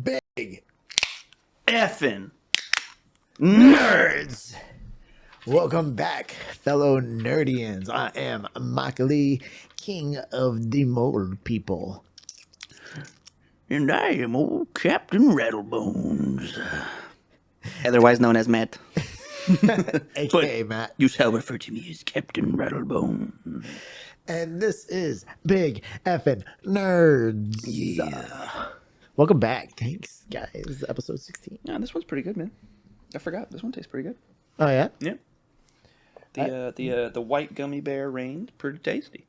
Big Effin nerds! Welcome back, fellow nerdians. I am Makali, king of the mole people. And I am old Captain Rattlebones. Otherwise known as Matt. AKA Matt. You shall refer to me as Captain Rattlebones. And this is Big Effin Nerds. Yeah. Welcome back. Thanks, guys. Episode 16. Yeah, this one's pretty good, man. I forgot. This one tastes pretty good. Oh, yeah? Yeah. The white gummy bear reigned pretty tasty.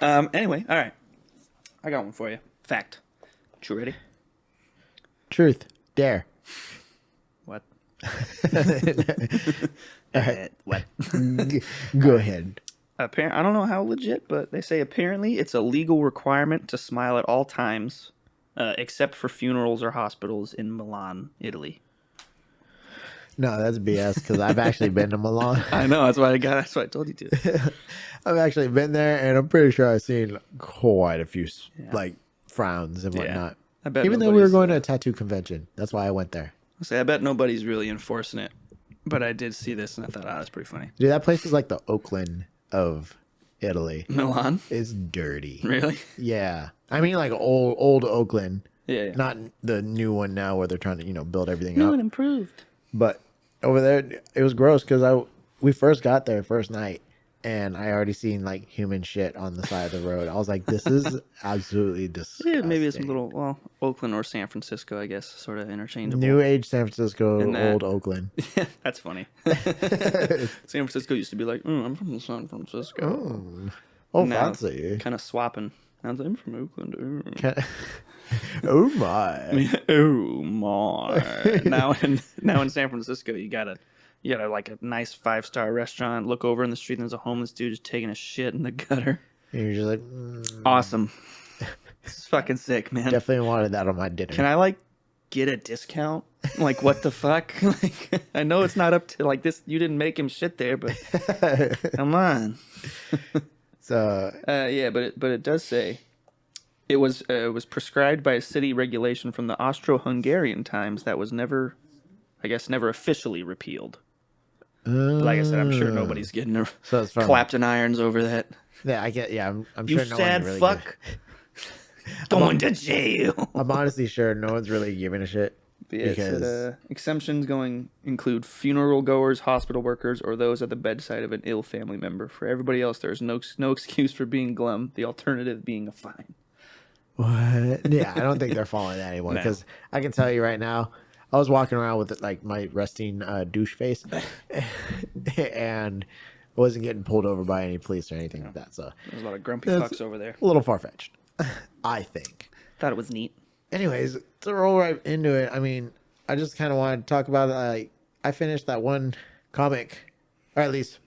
Anyway, all right. I got one for you. Fact. You ready? Truth. Dare. What? What? Go ahead. I don't know how legit, but they say apparently it's a legal requirement to smile at all times, except for funerals or hospitals in Milan, Italy. No, that's BS because I've actually been to Milan. I know, that's why I told you to. I've actually been there, and I'm pretty sure I've seen quite a few like frowns and whatnot. I bet even though we were going to a tattoo convention, that's why I went there. I bet nobody's really enforcing it, but I did see this and I thought, that's pretty funny. Dude, that place is like the Oakland of Italy. Milan? It's dirty. Really? Yeah, I mean like old Oakland. Yeah. Not the new one now where they're trying to build everything No, up. it improved. But over there, it was gross because we first got there first night, and I already seen like human shit on the side of the road. I was like, this is absolutely disgusting. Yeah, maybe it's a little, Oakland or San Francisco, I guess, sort of interchangeable. New age San Francisco, old Oakland. That's funny. San Francisco used to be like, I'm from San Francisco. Oh, fancy. Kind of swapping. Now I'm from Oakland. Oh my. Oh my. Now in San Francisco, you gotta like a nice 5-star restaurant, look over in the street and there's a homeless dude just taking a shit in the gutter. And you're just like, Awesome. It's fucking sick, man. Definitely wanted that on my dinner. Can I get a discount? Like, what the fuck? Like, I know it's not up to like this. You didn't make him shit there, but come on. So yeah, but it does say it was prescribed by a city regulation from the Austro-Hungarian times that was never officially repealed. Like I said, I'm sure nobody's getting clapped in irons over that. Yeah, I get. Yeah, I'm You sure. No sad one really fuck. Going to jail. I'm honestly sure no one's really giving a shit. Because exemptions include funeral goers, hospital workers, or those at the bedside of an ill family member. For everybody else, there's no excuse for being glum. The alternative being a fine. What? Yeah, I don't think they're following that anymore. Because I can tell you right now, I was walking around with like my resting douche face, and wasn't getting pulled over by any police or anything like that. So there's a lot of grumpy fucks over there. A little far fetched, I think. Thought it was neat. Anyways, to roll right into it, I mean, I just kind of wanted to talk about it. I finished that one comic, or at least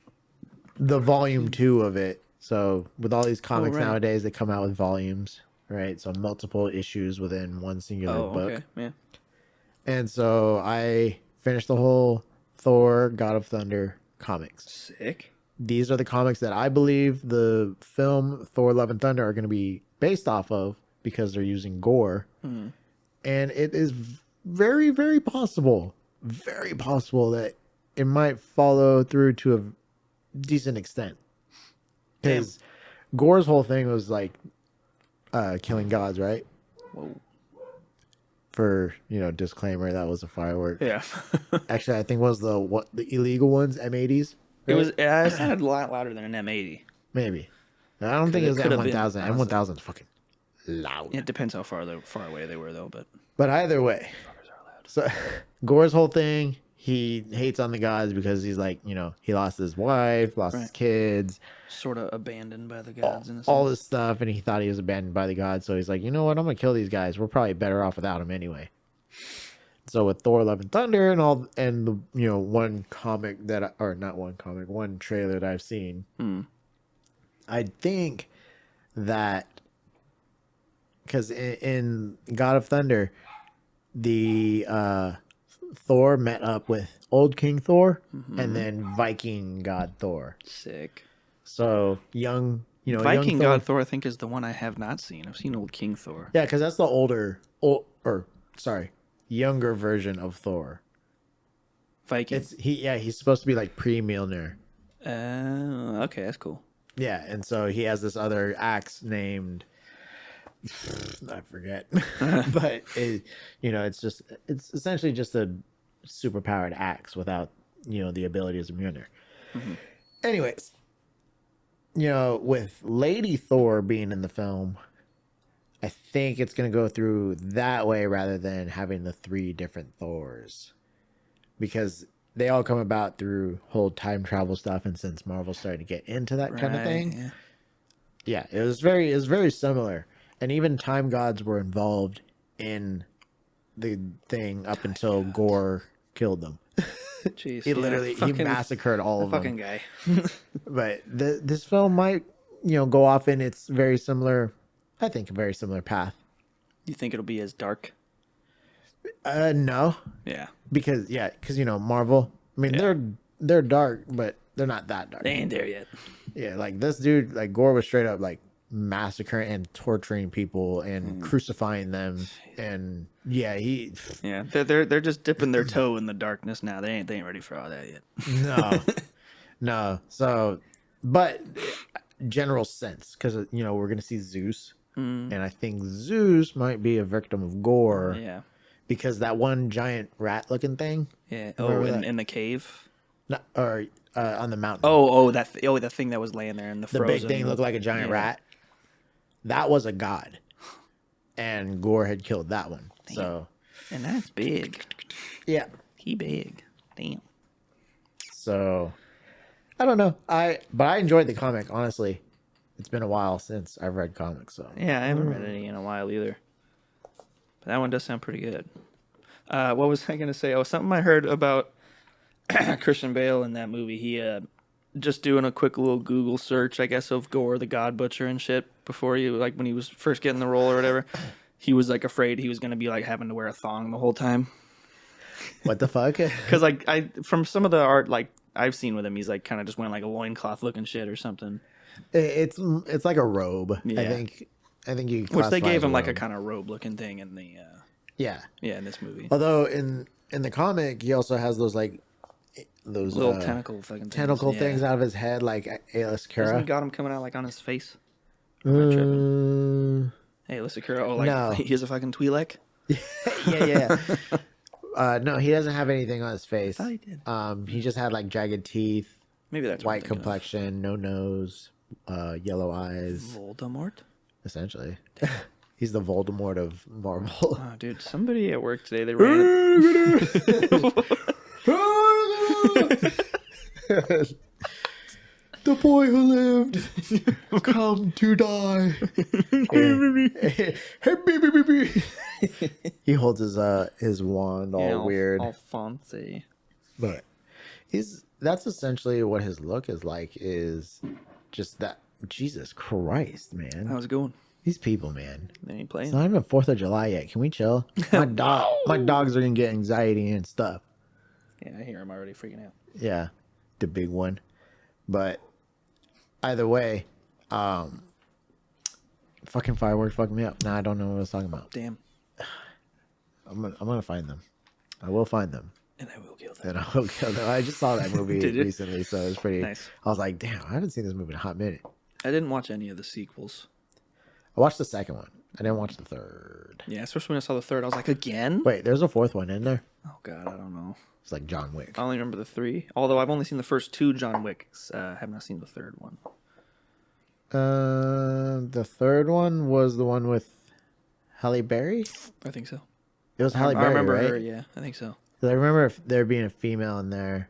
the volume 2 of it. So with all these comics nowadays, they come out with volumes, right? So multiple issues within one singular book. Okay. Yeah. And so I finished the whole Thor, God of Thunder comics. Sick. These are the comics that I believe the film Thor, Love and Thunder are going to be based off of because they're using gore. And it is very, very possible that it might follow through to a decent extent. Because Gore's whole thing was like killing gods, right? Whoa. For, disclaimer, that was a firework. Yeah. Actually, I think was the illegal ones, M80s. Right? It sounded a lot louder than an M80. Maybe. I don't think it was M1000. M1000 is fucking loud. It depends how far away they were, though. But either way, so Gore's whole thing, he hates on the gods because he's like, he lost his wife, lost his kids, sort of abandoned by the gods, all this stuff, and he thought he was abandoned by the gods. So he's like, you know what? I'm gonna kill these guys. We're probably better off without him anyway. So with Thor: Love and Thunder and the one trailer that I've seen, I think that because in God of Thunder, the Thor met up with old King Thor and then Viking God Thor. Sick. So young, Viking God Thor, I think, is the one I have not seen. I've seen old King Thor. Yeah, because that's the younger version of Thor. Viking. He's supposed to be like pre-Mjolnir. Okay, that's cool. Yeah, and so he has this other axe named I forget, but it's essentially just a super powered axe without the abilities of Mjolnir. Mm-hmm. Anyways, with Lady Thor being in the film, I think it's gonna go through that way rather than having the three different Thors, because they all come about through whole time travel stuff, and since Marvel started to get into that kind of thing, yeah, it was very similar, and even time gods were involved in the thing up until Gore killed them. Jeez, He massacred all of them. Fucking guy. But this film might go off in its very similar, I think, a very similar path. You think it'll be as dark? No. Yeah. Because Marvel. I mean, they're dark, but they're not that dark. They ain't there yet. Yeah, like this dude, like Gore was straight up like massacring and torturing people and crucifying them, and they're just dipping their toe in the darkness now. They ain't ready for all that yet. No. So, but general sense, because we're gonna see Zeus, and I think Zeus might be a victim of Gore. Yeah. Because that one giant rat-looking thing. Yeah. Oh, in the cave. No, or on the mountain. The thing that was laying there in the frozen. The big thing looked like a giant rat. That was a god, and Gore had killed that one. Damn. So, and that's big. Yeah, he big. Damn. So, I don't know. But I enjoyed the comic. Honestly, it's been a while since I've read comics. So yeah, I haven't read any in a while either. But that one does sound pretty good. What was I gonna say? Oh, something I heard about Christian Bale in that movie. He just doing a quick little Google search, I guess, of Gore the God Butcher and shit before when he was first getting the role or whatever. He was like afraid he was gonna be like having to wear a thong the whole time. What the fuck? Because like from some of the art like I've seen with him, he's like kind of just wearing like a loincloth looking shit or something. It's like a robe. Yeah. I think you. Which they gave him like a kind of robe looking thing in the. In this movie. Although in the comic he also has those little tentacle fucking things out of his head, like Alis Kura. Hasn't he got him coming out like on his face? Hey, Alis Kura. Oh, like no. He's a fucking Twi'lek. Yeah. No, he doesn't have anything on his face. I thought he did. He just had like jagged teeth. Maybe that's white complexion, no nose, yellow eyes. Voldemort. Essentially, he's the Voldemort of Marvel. Oh, dude! Somebody at work today they ran. The boy who lived, come to die. He holds his wand all weird. Alphonse. But that's essentially what his look is like. Is just that. Jesus Christ, man! How's it going? These people, man. They ain't playing. It's not even 4th of July yet. Can we chill? My dogs are gonna get anxiety and stuff. Yeah, I hear him already freaking out. Yeah, the big one. But either way, fucking fireworks fucking me up. Nah, I don't know what I was talking about. Damn. I'm gonna find them. I will find them. And I will kill them. I just saw that movie recently, so it was pretty nice. I was like, damn, I haven't seen this movie in a hot minute. I didn't watch any of the sequels. I watched the second one. I didn't watch the third. Yeah, especially when I saw the third, I was like, again? Wait, there's a fourth one in there? Oh, God, I don't know. It's like John Wick. I only remember the 3. Although I've only seen the first 2 John Wicks. I have not seen the third one. The third one was the one with Halle Berry? I think so. It was Halle Berry, I remember right? her, yeah. I think so. I remember there being a female in there.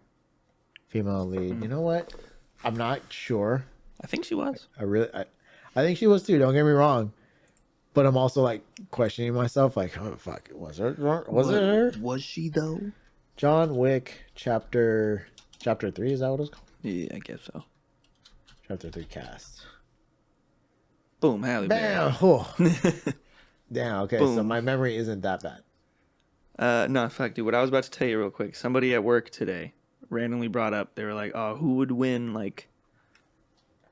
Female lead. You know what? I'm not sure. I think she was. I think she was too. Don't get me wrong, but I'm also like questioning myself. Like, oh fuck, was it her? Was she though? John Wick chapter 3. Is that what it's called? Yeah, I guess so. Chapter 3 cast. Boom, Halle Berry. Oh. Damn. Okay, Boom. So my memory isn't that bad. No, in fact, dude, what I was about to tell you real quick. Somebody at work today randomly brought up. They were like, "Oh, who would win like?"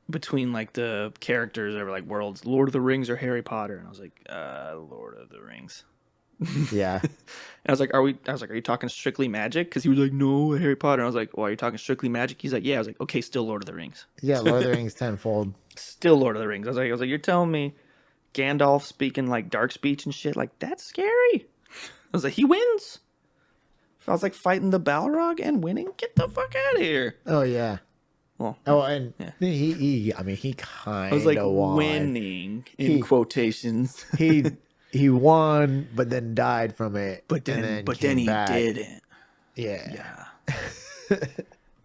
Between like the characters or like worlds, Lord of the Rings or Harry Potter, and I was like, Lord of the Rings. Yeah. I was like, are you talking strictly magic? Because he was like, no, Harry Potter. And I was like, well, are you talking strictly magic? He's like, yeah. I was like, okay, still Lord of the Rings. Yeah, Lord of the Rings tenfold. Still Lord of the Rings. I was like, you're telling me Gandalf speaking like dark speech and shit, like that's scary. I was like, he wins. If I was like fighting the Balrog and winning, get the fuck out of here. Oh yeah. Well, Oh, and yeah. he I mean, he I was like kind of won. winning in He- quotations. He won, but then died from it. But and then came he back. didn't. Yeah.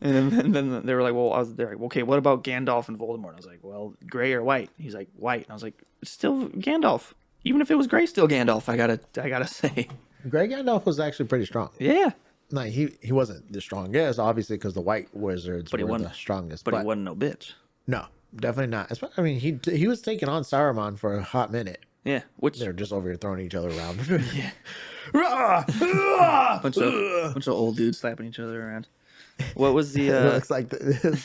And then they were like, well, they're like, okay, what about Gandalf and Voldemort? And I was like, well, gray or white? He's like, white. And I was like, it's still Gandalf. Even if it was gray, still Gandalf. I gotta say, Greg Gandalf was actually pretty strong. yeah. Like he wasn't the strongest, obviously, because the white wizards he were wasn't- the strongest. But he wasn't no bitch. No, definitely not. I mean, he was taking on Saruman for a hot minute. Yeah, which They're just over here throwing each other around. yeah, bunch of old dudes slapping each other around. What was the It looks like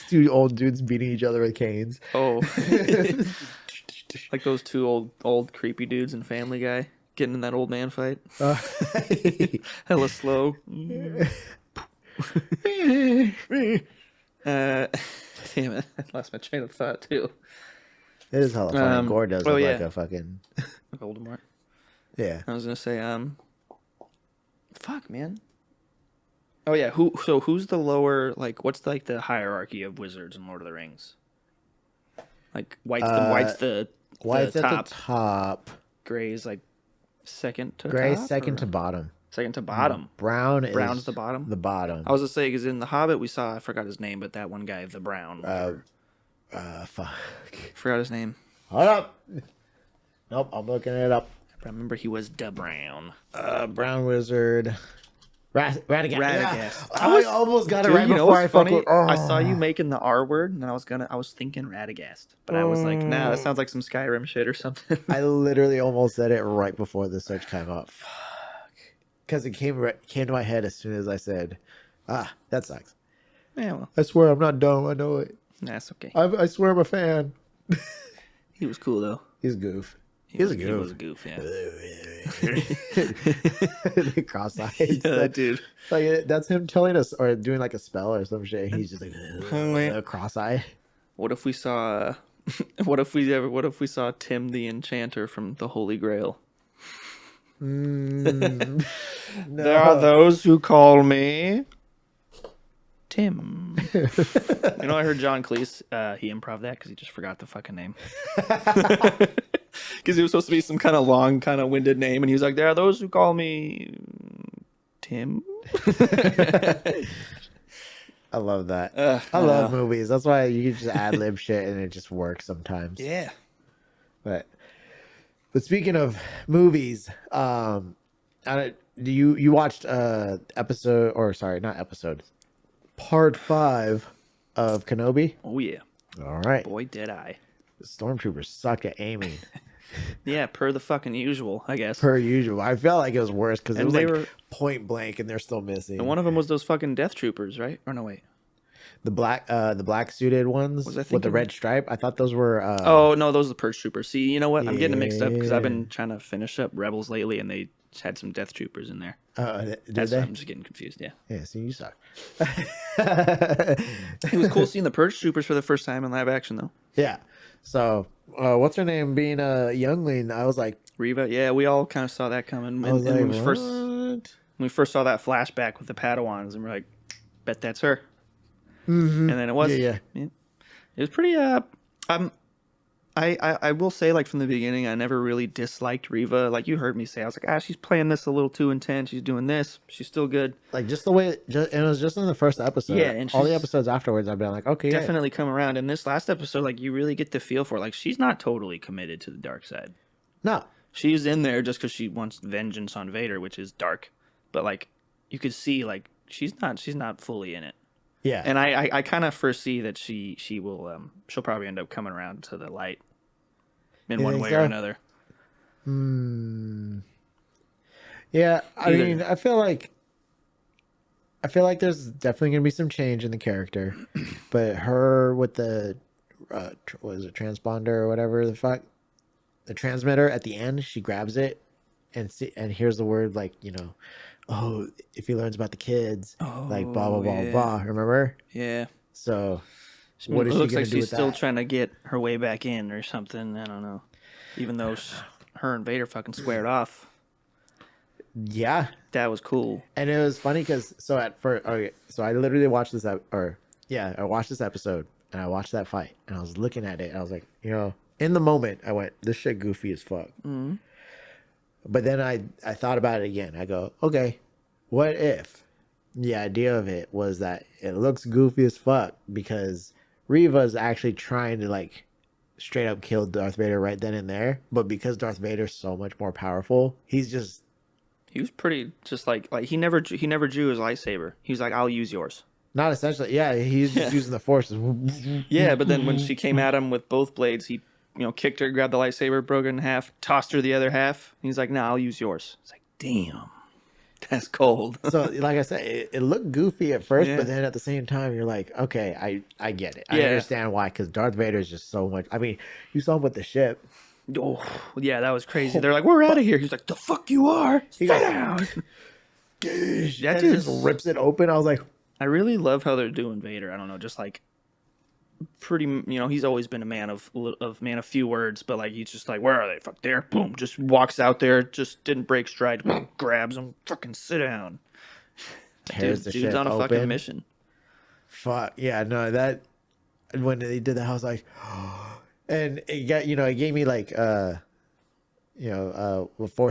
two old dudes beating each other with canes. oh, like those two old creepy dudes in Family Guy getting in that old man fight? Hella slow. Damn it, I lost my train of thought too. It is hella funny. Gore does look yeah. like a fucking Voldemort. yeah. I was gonna say, fuck, man. Oh yeah, who's the lower, like, what's like the hierarchy of wizards in Lord of the Rings? Like white's the White's top. at the top. Gray's like second to Gray top, second or to bottom. second to bottom. Brown's Brown's the bottom. The bottom. I was gonna say because in the Hobbit we saw, I forgot his name, but that one guy, the Brown. Fuck. Forgot his name. Hold up. Nope, I'm looking it up. I remember he was the Brown. Brown wizard. Radagast. Radagast. Yeah. I almost got it right you know before what's I funny? fucking. Oh. I saw you making the R word, and I was thinking Radagast, but I was like, nah, that sounds like some Skyrim shit or something. I literally almost said it right before the search came up. Because it came to my head as soon as I said, that sucks. Yeah, well, I swear I'm not dumb. I know it. that's okay. I swear I'm a fan. He was cool though. He's a goof. He's a He was a goof. goof, yeah. The cross-eyed. Yeah, dude. Like that's him telling us or doing like a spell or some shit. He's just like cross-eyed. What if we saw? What if we saw Tim the Enchanter from the Holy Grail? No. There are those who call me Tim. You know, I heard John Cleese. He improv that because he just forgot the fucking name. Because it was supposed to be some kind of long, kind of winded name, and he was like, "There are those who call me Tim." I love that. I love movies. That's why you can just ad lib shit and it just works sometimes. Yeah. But speaking of movies, you watched episode, or sorry, not episode, part 5 of Kenobi? Oh yeah. All right. Boy, did I. The stormtroopers suck at aiming. Yeah, per the fucking usual, I guess. Per usual. I felt like it was worse because it was they like were point blank and they're still missing. And one of them was those fucking death troopers, right? Or no, wait. The black suited ones Was I with the thinking- red stripe. I thought those were. Oh no, those are the purge troopers. See, you know what? I'm getting it mixed up because I've Yeah. been trying to finish up Rebels lately, and they had some death troopers in there. Did That's they? I'm just getting confused. Yeah, Yeah. See, you suck. it was cool seeing the purge troopers for the first time in live action, though. Yeah. So, what's her name? Being a youngling, I was like, Reva, yeah, we all kind of saw that coming. I was like, when what? we first saw that flashback with the Padawans, and we're like, bet that's her. And then it was. Yeah. It was pretty. I will say, like, from the beginning, I never really disliked Reva. Like, you heard me say, I was like, she's playing this a little too intense. She's doing this. She's still good. Like just the way, and it was just in the first episode. Yeah, and all the she's- episodes afterwards, I've been like, okay, yeah. Definitely come around. In this last episode, like, you really get the feel for it. Like, she's not totally committed to the dark side. No, She's in there just because she wants vengeance on Vader, which is dark. But, like, you could see, like, she's not fully in it. yeah, And I kind of foresee that she will she'll probably end up coming around to the light in You one think way so? or another. yeah. I Either. mean, I feel like there's definitely gonna be some change in the character, but her with the what is it, transponder or whatever the fuck, the transmitter at the end, she grabs it and here's the word like oh, if he learns about the kids, like blah blah Oh blah yeah, blah. Remember? yeah. So It what is she looks gonna like do she's with still that? trying to get her way back in or something. I don't know. Even though her and Vader fucking squared off. Yeah, That was cool. and it was funny because so at first, okay, so I literally watched this I watched this episode and I watched that fight and I was looking at it and I was like, in the moment I went, this shit goofy as fuck. Mm-hmm. But then I thought about it again. I go, okay, what if the idea of it was that it looks goofy as fuck because Reva's actually trying to like straight up kill Darth Vader right then and there, but because Darth Vader's so much more powerful, he's just He was pretty just like he never drew his lightsaber. He was like, "I'll use yours." not essentially. Yeah, he's just Yeah. using the force. Yeah, but then when she came at him with both blades, he kicked her, grabbed the lightsaber, broke it in half, tossed her the other half. He's like, "No, I'll use yours." It's like, damn, that's cold. So, like I said, it looked goofy at first, Yeah. but then at the same time, you're like, okay, I get it. I Yeah. understand why, because Darth Vader is just so much. I mean, you saw him with the ship. Oh, yeah, that was crazy. They're like, "We're out of here." He's like, "The fuck you are? Sit goes, down." That dude just rips it open. I was like, I really love how they're doing Vader. I don't know, just like pretty. He's always been a man of few words, but like he's just like, "Where are they? Fuck there!" Boom, just walks out there, just didn't break stride, grabs him, fucking sit down. tears the Dude's ship on a open. fucking mission. Fuck yeah, no, that when they did that, I was like, and it got it gave me like Force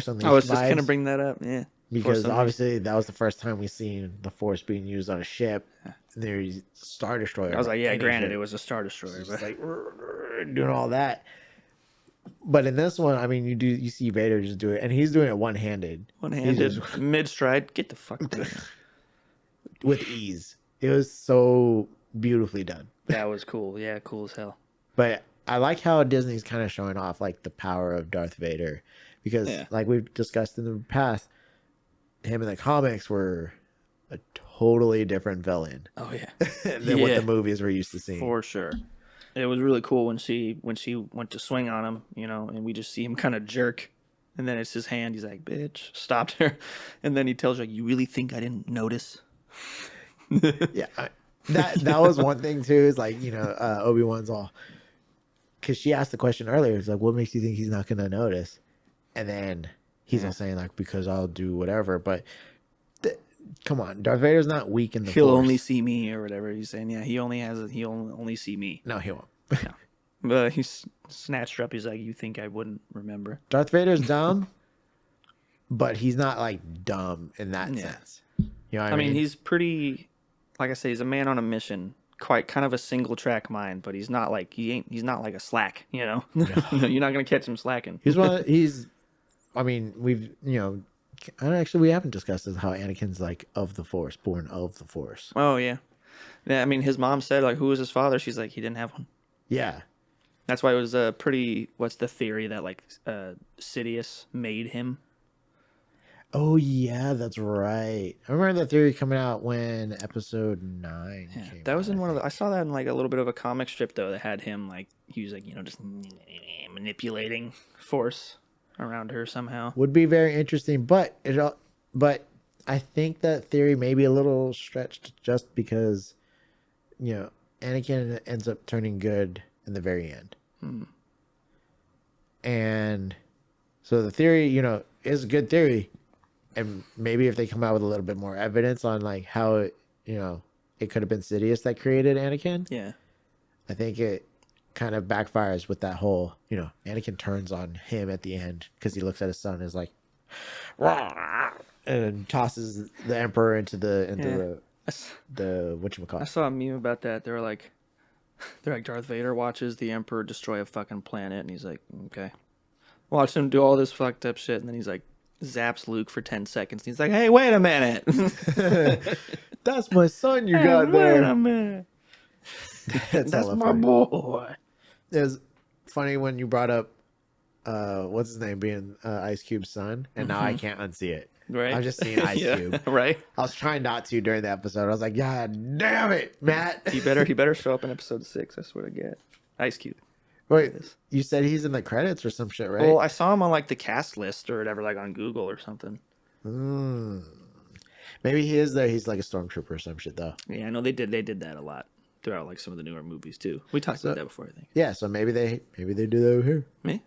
Unleashed I was just gonna vibes, bring that up, yeah. because Force obviously that was the first time we seen the Force being used on a ship. There's Star Destroyer. I was like, yeah, any granted, ship. it was a Star Destroyer, It's but just like doing all that. But in this one, I mean, you see Vader just do it, and he's doing it one handed, one-handed, mid-stride, get the fuck down. with ease. It was so beautifully done. That was cool. Yeah, cool as hell. But I like how Disney's kind of showing off like the power of Darth Vader, because like we've discussed in the past, him in the comics were a totally different villain. Oh yeah, than what the movies we're used to seeing. For sure. It was really cool when she went to swing on him, and we just see him kind of jerk, and then it's his hand. He's like, "Bitch," stopped her, and then he tells her, "You really think I didn't notice?" Yeah, that was one thing too. Is like Obi-Wan's all, because she asked the question earlier. It's like, what makes you think he's not gonna notice? And then he's all saying like, because I'll do whatever. But come on, Darth Vader's not weak in the He'll Force. only see me or whatever he's saying. Yeah, he'll only see me. No, he won't. No. But he snatched her up. He's like, "You think I wouldn't remember?" Darth Vader's dumb, but he's not like dumb in that sense. You know what I mean? He's pretty, like I say, he's a man on a mission. Quite kind of a single track mind, but he's not like he's not like a slack. You're not gonna catch him slacking. I mean, we haven't discussed this, how Anakin's like of the Force, born of the Force. Oh yeah, yeah. I mean, his mom said like, "Who was his father?" She's like, "He didn't have one." Yeah. That's why it was pretty. What's the theory that like Sidious made him? Oh yeah, that's right. I remember that theory coming out when Episode 9 came That was out, in one of the. I saw that in like a little bit of a comic strip though that had him like he was like just manipulating Force around her somehow. Would be very interesting, but I think that theory may be a little stretched just because Anakin ends up turning good in the very end. And so the theory, is a good theory. And maybe if they come out with a little bit more evidence on like how it could have been Sidious that created Anakin. Yeah. I think it kind of backfires with that whole, Anakin turns on him at the end because he looks at his son and is like, "Rah!" and tosses the Emperor into the whatchamacallit. I saw a meme about that. They're like Darth Vader watches the Emperor destroy a fucking planet, and he's like, okay. Watch him do all this fucked up shit, and then he's like, zaps Luke for 10 seconds. And he's like, hey, wait a minute. That's my son you got there. Wait a minute. That's my funny. boy. It was funny when you brought up, what's his name being Ice Cube's son, and now I can't unsee it. Right. I've just seen Ice Cube. Right. I was trying not to during the episode. I was like, God damn it, Matt. He better show up in episode 6. I swear to God. Ice Cube. Wait, you said he's in the credits or some shit, right? Well, I saw him on like the cast list or whatever, like on Google or something. Mm. Maybe he is there. He's like a stormtrooper or some shit, though. Yeah, I know they did that a lot throughout like some of the newer movies too. We talked about that before, I think. Yeah, so maybe they do that over here. Me?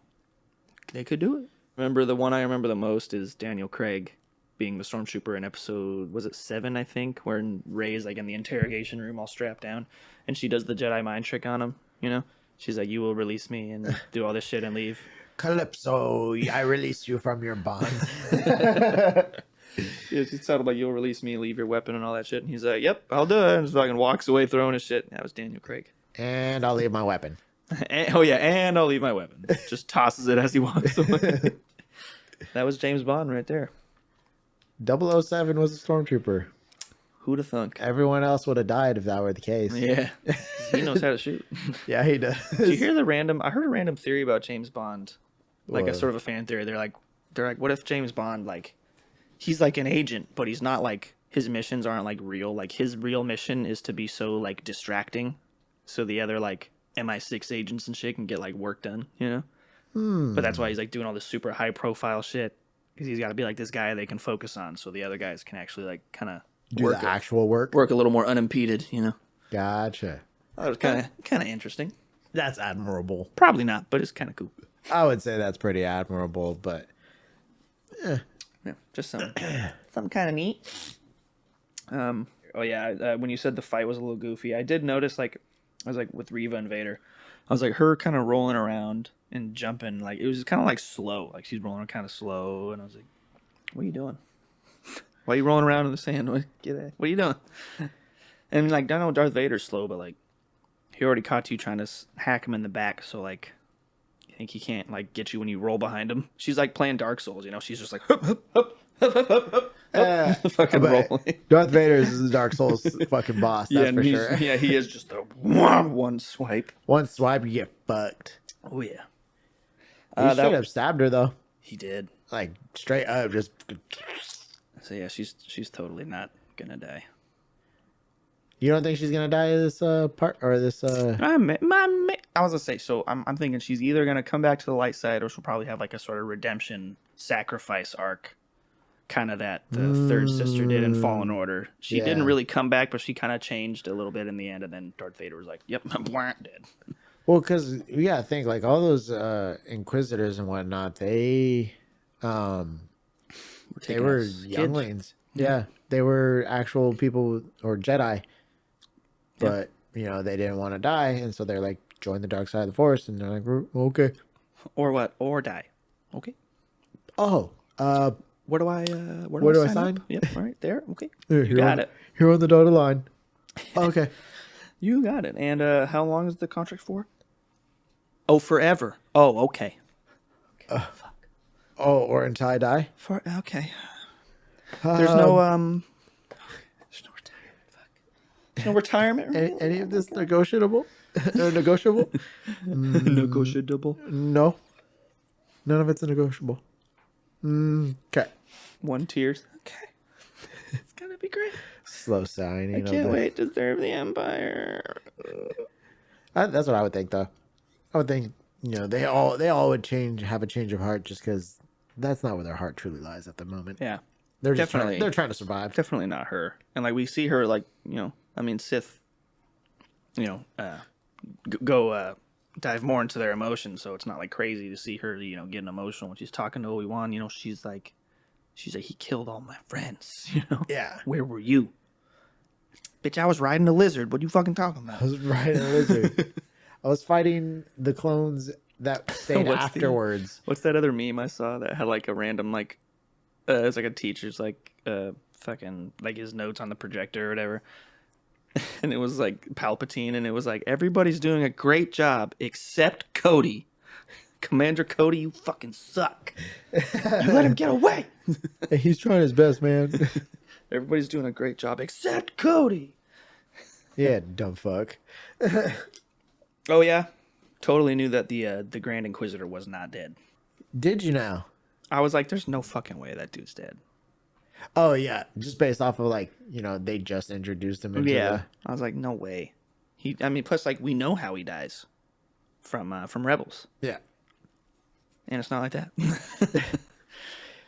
They could do it. Remember the one I remember the most is Daniel Craig being the stormtrooper in episode, was it 7, I think, where Rey's like in the interrogation room all strapped down and she does the Jedi mind trick on him, you know? She's like, you will release me and do all this shit and leave. Calypso, I release you from your bond. Yeah, she sounded like, you'll release me, leave your weapon and all that shit. And he's like, yep, I'll do it. And just fucking walks away throwing his shit. That was Daniel Craig. And I'll leave my weapon. And I'll leave my weapon. Just tosses it as he walks away. That was James Bond right there. 007 was a stormtrooper. Who'd have thunk? Everyone else would have died if that were the case. Yeah. He knows how to shoot. Yeah, he does. Did you hear I heard a random theory about James Bond. Like a sort of a fan theory. They're like, what if James Bond, like, he's like an agent, but he's not like, his missions aren't like real. Like his real mission is to be so like distracting. So the other like MI6 agents and shit can get like work done, you know? But that's why he's like doing all this super high profile shit. Because he's got to be like this guy they can focus on. So the other guys can actually like kind of do the actual work. Work a little more unimpeded, you know? Gotcha. That was kind of interesting. That's admirable. Probably not, but it's kind of cool. I would say that's pretty admirable, but yeah, just something kind of neat. When you said the fight was a little goofy, I did notice, like, I was like with Reva and Vader, I was like her kind of rolling around and jumping, like it was kind of like slow, like she's rolling kind of slow, and I was like, what are you doing? Why are you rolling around in the sand? What are you doing? And like, I know Darth Vader's slow, but like he already caught you trying to hack him in the back, so like I think he can't like get you when you roll behind him. She's like playing Dark Souls, you know? She's just like hup, hup, hup, hup, hup, hup, hup. Fucking rolling. Darth Vader is the Dark Souls fucking boss, that's for sure. Yeah, he is just a one swipe. One swipe, you get fucked. Oh yeah. He straight up stabbed her though. He did. Like straight up, just. So yeah, she's totally not gonna die. You don't think she's gonna die in this part or this? I was gonna say. So I'm thinking she's either gonna come back to the light side, or she'll probably have like a sort of redemption sacrifice arc, kind of that the third sister did in Fallen Order. She didn't really come back, but she kind of changed a little bit in the end, and then Darth Vader was like, "Yep, I'm dead." Well, because you gotta think like all those Inquisitors and whatnot, they were younglings. Yeah, they were actual people or Jedi. But, you know, they didn't want to die, and so they're like, join the dark side of the Force, and they're like, okay. Or what? Or die. Okay. Oh. Where do I sign? Yep, all right, there. Okay. You got it. Here on the dotted line. Okay. You got it. And how long is the contract for? Oh, forever. Oh, okay. Fuck. Oh, or until I die? Okay. There's no no retirement. Any of this negotiable? Negotiable? Negotiable. No. None of it's negotiable. Okay. 1 tears. Okay. It's gonna be great. Slow signing. I can't wait to serve the Empire. That's what I would think, though. I would think, you know, they all would have a change of heart just because that's not where their heart truly lies at the moment. Yeah. They're just they're trying to survive. Definitely not her. And like we see her, like, you know, I mean, Sith, you know, go dive more into their emotions, so it's not like crazy to see her, you know, getting emotional when she's talking to Obi-Wan. You know, she's like, he killed all my friends. You know, yeah. Where were you, bitch? I was riding a lizard. What are you fucking talking about? I was riding a lizard. I was fighting the clones that stayed afterwards. What's that other meme I saw that had like a random like, it's like a teacher's like fucking like his notes on the projector or whatever. And it was like Palpatine, and it was like, everybody's doing a great job except Cody. Commander Cody, you fucking suck. You let him get away. Hey, he's trying his best, man. Everybody's doing a great job except Cody. Yeah, dumb fuck. Oh yeah, totally knew that the Grand Inquisitor was not dead. Did you now? I was like, there's no fucking way that dude's dead. Oh yeah, just based off of like, you know, they just introduced him into I was like, no way. Plus like we know how he dies. from Rebels, Yeah. and it's not like that.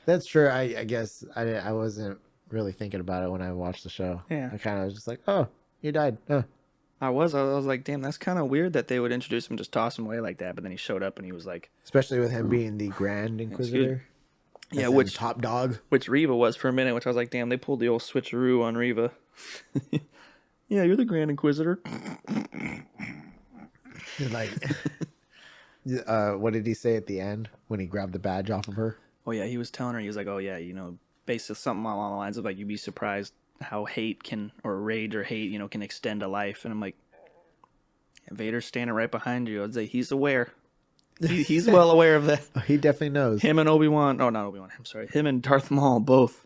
That's true. I guess I wasn't really thinking about it when I watched the show. Yeah. I kind of was just like, oh, he died. I was like, damn, that's kind of weird that they would introduce him, just toss him away like that. But then he showed up and he was like, Especially with him being the Grand Inquisitor. yeah, and which top dog. which Reva was for a minute. Which I was like, damn, they pulled the old switcheroo on Reva. Yeah, you're the Grand Inquisitor. Like, what did he say at the end when he grabbed the badge off of her? Oh yeah, he was telling her, he was like, oh yeah, basically something along the lines of like, you'd be surprised how hate can, or rage or hate, can extend a life. And I'm like, Vader's standing right behind you. I'd say he's aware. He's well aware of that. He definitely knows. Him and Obi-Wan, oh not Obi-Wan, I'm sorry, him and Darth Maul both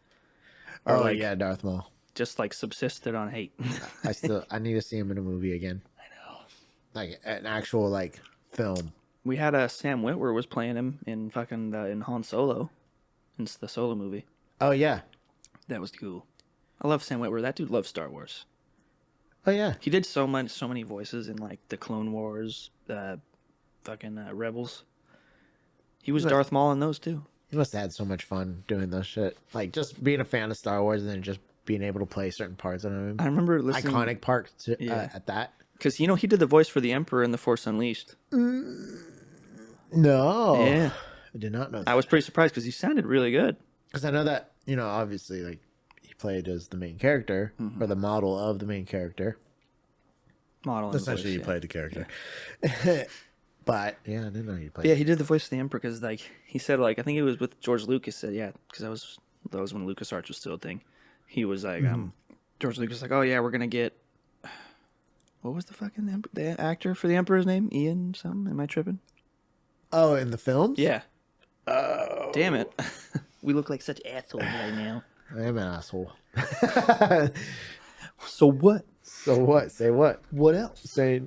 are like, yeah, Darth Maul. just like subsisted on hate. I need to see him in a movie again. I know. Like an actual like film. We had Sam Witwer was playing him in fucking in Han Solo, in the Solo movie. Oh yeah. That was cool. I love Sam Witwer. That dude loves Star Wars. Oh yeah. He did so many voices in like the Clone Wars, Rebels. He was Darth Maul in those too. He must have had so much fun doing those shit. Like just being a fan of Star Wars and then just being able to play certain parts of him. I remember listening. Iconic parts at that. Because he did the voice for the Emperor in The Force Unleashed. No. Yeah. I did not know that. I was pretty surprised because he sounded really good. Because I know that, obviously, like, he played as the main character, or the model of the main character. Essentially, he played the character. Yeah. But, yeah, I didn't know he played. Yeah, he did the voice of the Emperor because, like, he said, like, I think it was with George Lucas said, yeah, because that was when LucasArts was still a thing. He was like, George Lucas was like, oh, yeah, we're going to get, what was the actor for the Emperor's name? Ian something? Am I tripping? Oh, in the films? Yeah. Oh. Damn it. We look like such assholes right now. I am an asshole. So what? So what? Say what? What else? Say.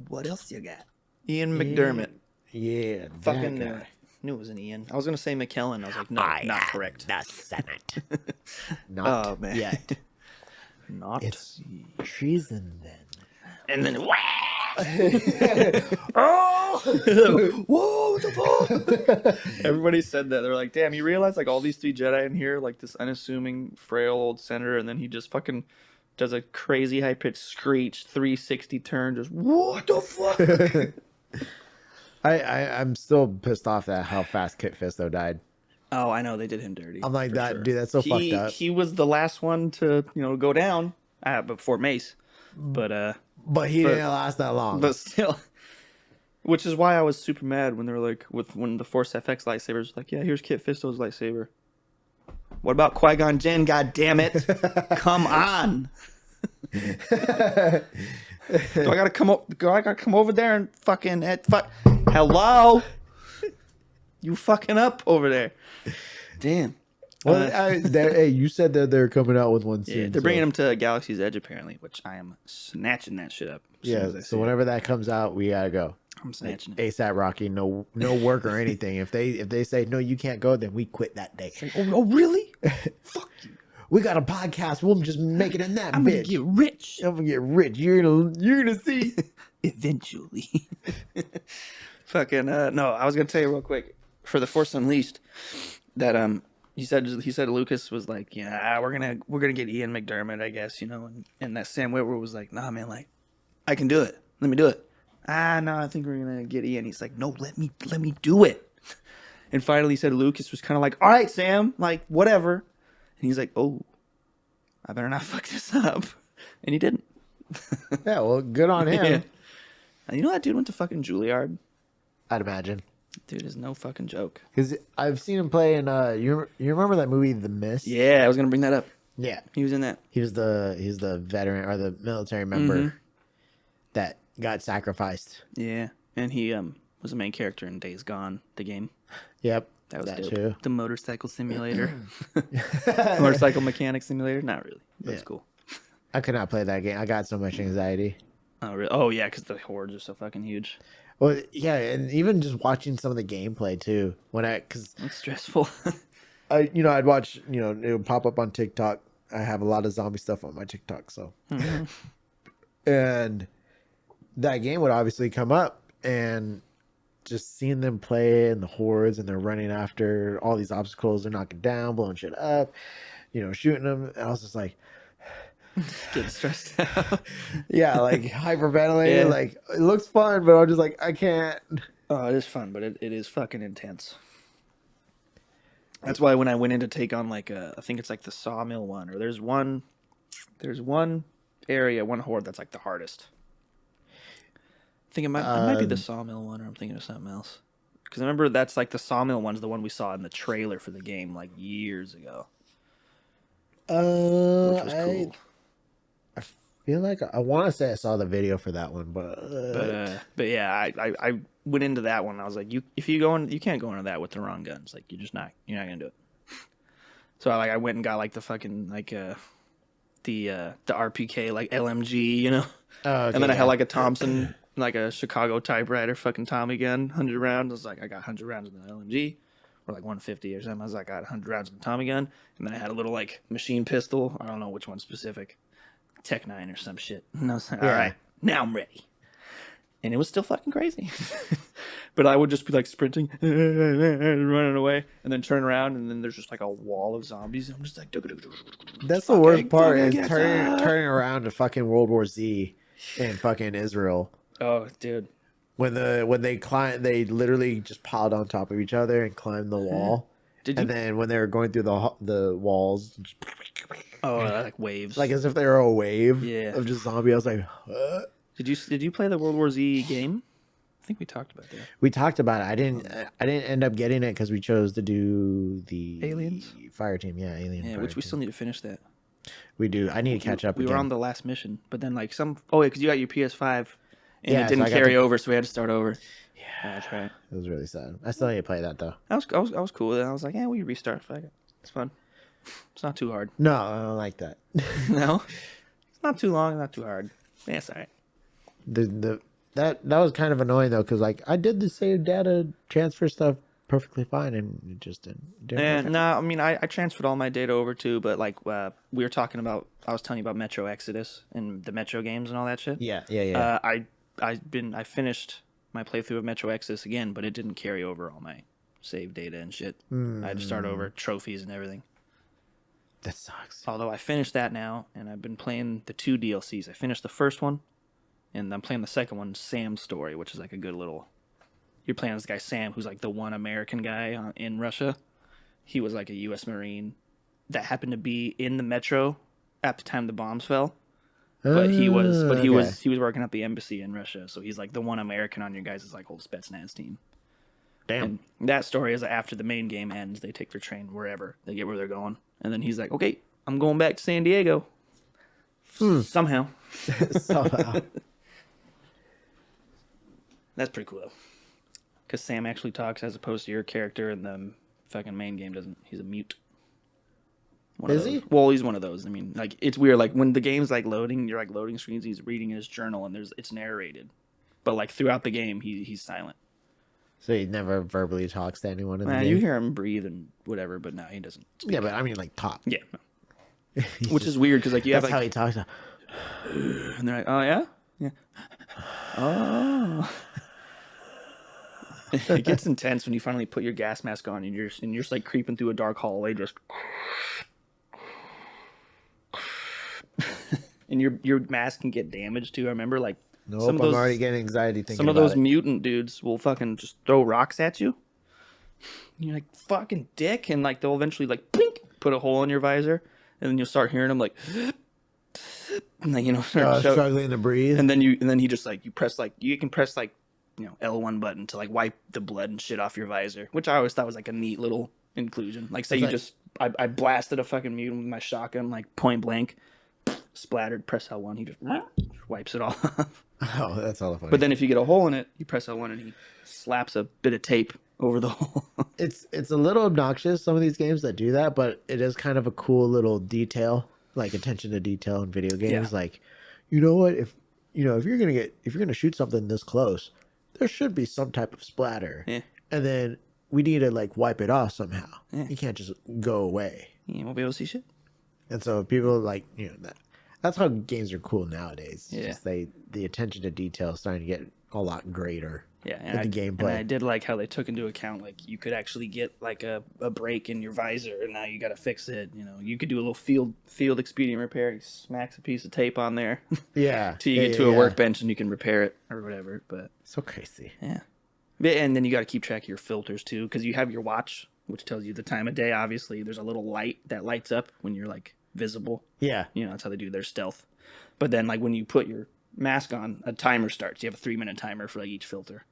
What else you got? Ian McDermott. Yeah. Fucking knew it was an Ian. I was going to say McKellen. I was like, no, not correct. The Senate. Not yet. Not. It's treason then. And then, oh! Whoa, what the fuck? Everybody said that. They're like, damn, you realize like all these three Jedi in here, like this unassuming, frail old senator, and then he just fucking does a crazy high-pitched screech, 360 turn, just, what the fuck? I'm still pissed off at how fast Kit Fisto died. Oh, I know, they did him dirty. I'm like, sure. Dude, that's so fucked up. He was the last one to, go down before Mace. But he didn't last that long. But still, which is why I was super mad when they were like, when the Force FX lightsaber was like, yeah, here's Kit Fisto's lightsaber. What about Qui-Gon Jinn? God damn it! Come on. Do I gotta come over there and fucking hello? You fucking up over there? Damn. Well, hey, you said that they're coming out with one soon. Yeah, they're bringing them to Galaxy's Edge apparently, which I am snatching that shit up. Yeah, so whenever that comes out, we gotta go. I'm snatching it. ASAP Rocky, no work or anything. If they say no, you can't go, then we quit that day. Like, oh really? Fuck you. We got a podcast. We'll just make it in that. I'm gonna get rich. I'm gonna get rich. You're gonna see. Eventually. Fucking no. I was gonna tell you real quick for the Force Unleashed that he said Lucas was like, yeah, we're gonna get Ian McDermott, I guess, and that Sam Witwer was like, nah, man, like, I can do it. Let me do it. No, I think we're gonna get Ian. He's like, no, let me do it. And finally, he said Lucas was kind of like, all right, Sam, like, whatever. And he's like, oh, I better not fuck this up. And he didn't. Yeah, well, good on him. Yeah. And you know that dude went to fucking Juilliard? I'd imagine. Dude is no fucking joke. Because I've seen him play in, you remember that movie, The Mist? Yeah, I was going to bring that up. Yeah. He was in that. He's the veteran or the military member that got sacrificed. Yeah. And he was the main character in Days Gone, the game. Yep. That was dope. Too. The motorcycle simulator. Motorcycle mechanic simulator? Not really. That's cool. I could not play that game. I got so much anxiety. Oh, really? Oh, yeah, because the hordes are so fucking huge. Well, yeah, and even just watching some of the gameplay too. Because it's stressful. I'd watch. It would pop up on TikTok. I have a lot of zombie stuff on my TikTok, so. And that game would obviously come up, and just seeing them play and the hordes and they're running after all these obstacles, they're knocking down, blowing shit up, shooting them. And I was just like, Getting stressed out. yeah, like hyperventilating. Yeah. Like it looks fun, but I'm just like, I can't. Oh, it is fun, but it is fucking intense. That's why when I went in to take on like I think it's like the sawmill one, or there's one area, one horde that's like the hardest. I think it might be the sawmill one, or I'm thinking of something else. Because I remember that's like the sawmill one's the one we saw in the trailer for the game like years ago, which was cool. I feel like I want to say I saw the video for that one, But yeah, I went into that one. I was like, if you go in, you can't go into that with the wrong guns. Like you're not gonna do it. So I went and got like the fucking like the RPK like LMG, oh, okay, and then I had like a Thompson, like a Chicago typewriter, fucking Tommy gun, 100 rounds. I was like, I got 100 rounds in the LMG, or like 150 or something. I was like, I got 100 rounds in the Tommy gun, and then I had a little like machine pistol. I don't know which one specific, Tech 9 or some shit. And I was like, all right, now I'm ready. And it was still fucking crazy. But I would just be like sprinting, running away, and then turn around, and then there's just like a wall of zombies. And I'm just like, that's the worst part is turning around to fucking World War Z in fucking Israel. Oh, dude. When they climb, they literally just piled on top of each other and climbed the wall. And then when they were going through the walls, like waves, like as if they were a wave Yeah. of just zombie. I was like, what? Did you play the World War Z game? I think we talked about that. We talked about it. I didn't end up getting it because we chose to do the Aliens fire team. Yeah, alien. Yeah, which we still need to finish that. We do. I need to catch up. We again. were on the last mission, but then like because you got your PS5 and Yeah, it didn't so carry over, so we had to start over. Yeah, That's right. It was really sad. I still need to play that though. I was cool with it. I was like, yeah, we restart. Fuck it. It's fun. It's not too hard. No, I don't like that. No, it's not too long, not too hard. Yeah, it's all right. That was kind of annoying though, because like I did the save data transfer stuff perfectly fine, and it just didn't Yeah, work. no, I mean I transferred all my data over too, but like we were talking about, I was telling you about Metro Exodus and the Metro games and all that shit. Yeah. I finished my playthrough of Metro Exodus again, but it didn't carry over all my save data and shit. I had to start over, trophies and everything. That sucks. Although I finished that now, and I've been playing the 2 DLCs. I finished the first one, and I'm playing the second one, Sam's Story, which is like a good little... You're playing this guy, Sam, who's like the one American guy in Russia. He was like a U.S. Marine that happened to be in the Metro at the time the bombs fell. But he was working at the embassy in Russia, so he's like the one American on your guys' like whole Spetsnaz team. Damn. And that story is after the main game ends, they take their train wherever. They get where they're going. And then he's like, okay, I'm going back to San Diego. Somehow. Somehow. That's pretty cool, though. Because Sam actually talks as opposed to your character in the fucking main game doesn't. He's a mute. Is he? Well, he's one of those. I mean, like, it's weird. Like, when the game's, like, loading, you're, like, loading screens, he's reading his journal, and it's narrated. But, like, throughout the game, he's silent. So he never verbally talks to anyone in the game? You hear him breathe and whatever, but no, he doesn't speak. Yeah, but I mean, like, talk. Yeah. No. Which is weird, because, like, you have, That's like... how he talks. And they're like, oh, yeah? Yeah. Oh. It gets intense when you finally put your gas mask on and you're just like creeping through a dark hallway, just and your mask can get damaged too. I remember like Nope, I'm already getting anxiety thinking some of about those it. mutant dudes will fucking just throw rocks at you. And you're like, fucking dick, and like they'll eventually like blink, put a hole in your visor, and then you'll start hearing them like and then struggling to breathe. And then he just like you can press like L1 button to like wipe the blood and shit off your visor, which I always thought was like a neat little inclusion. Like say I blasted a fucking mutant with my shotgun like point blank, splattered, press L1, he just wipes it all off. Oh, that's all funny. But then if you get a hole in it, you press L1 and he slaps a bit of tape over the hole. It's a little obnoxious, some of these games that do that, but it is kind of a cool little detail, like attention to detail in video games. Yeah. Like, you know what, if you're gonna shoot something this close, there should be some type of splatter. Yeah. And then we need to like wipe it off somehow. Yeah. You can't just go away. You won't be able to see shit. And so people like, that's how games are cool nowadays. Yeah. Just the attention to detail is starting to get a lot greater. Yeah, in the gameplay. And I did like how they took into account like you could actually get like a break in your visor, and now you got to fix it. You know, you could do a little field expedient repair. He smacks a piece of tape on there Yeah. till you get to a workbench and you can repair it or whatever. But so crazy. Yeah, and then you got to keep track of your filters too, because you have your watch, which tells you the time of day. Obviously, there's a little light that lights up when you're like visible. Yeah. You know, that's how they do their stealth. But then like when you put your mask on, a timer starts. You have a 3-minute timer for like each filter.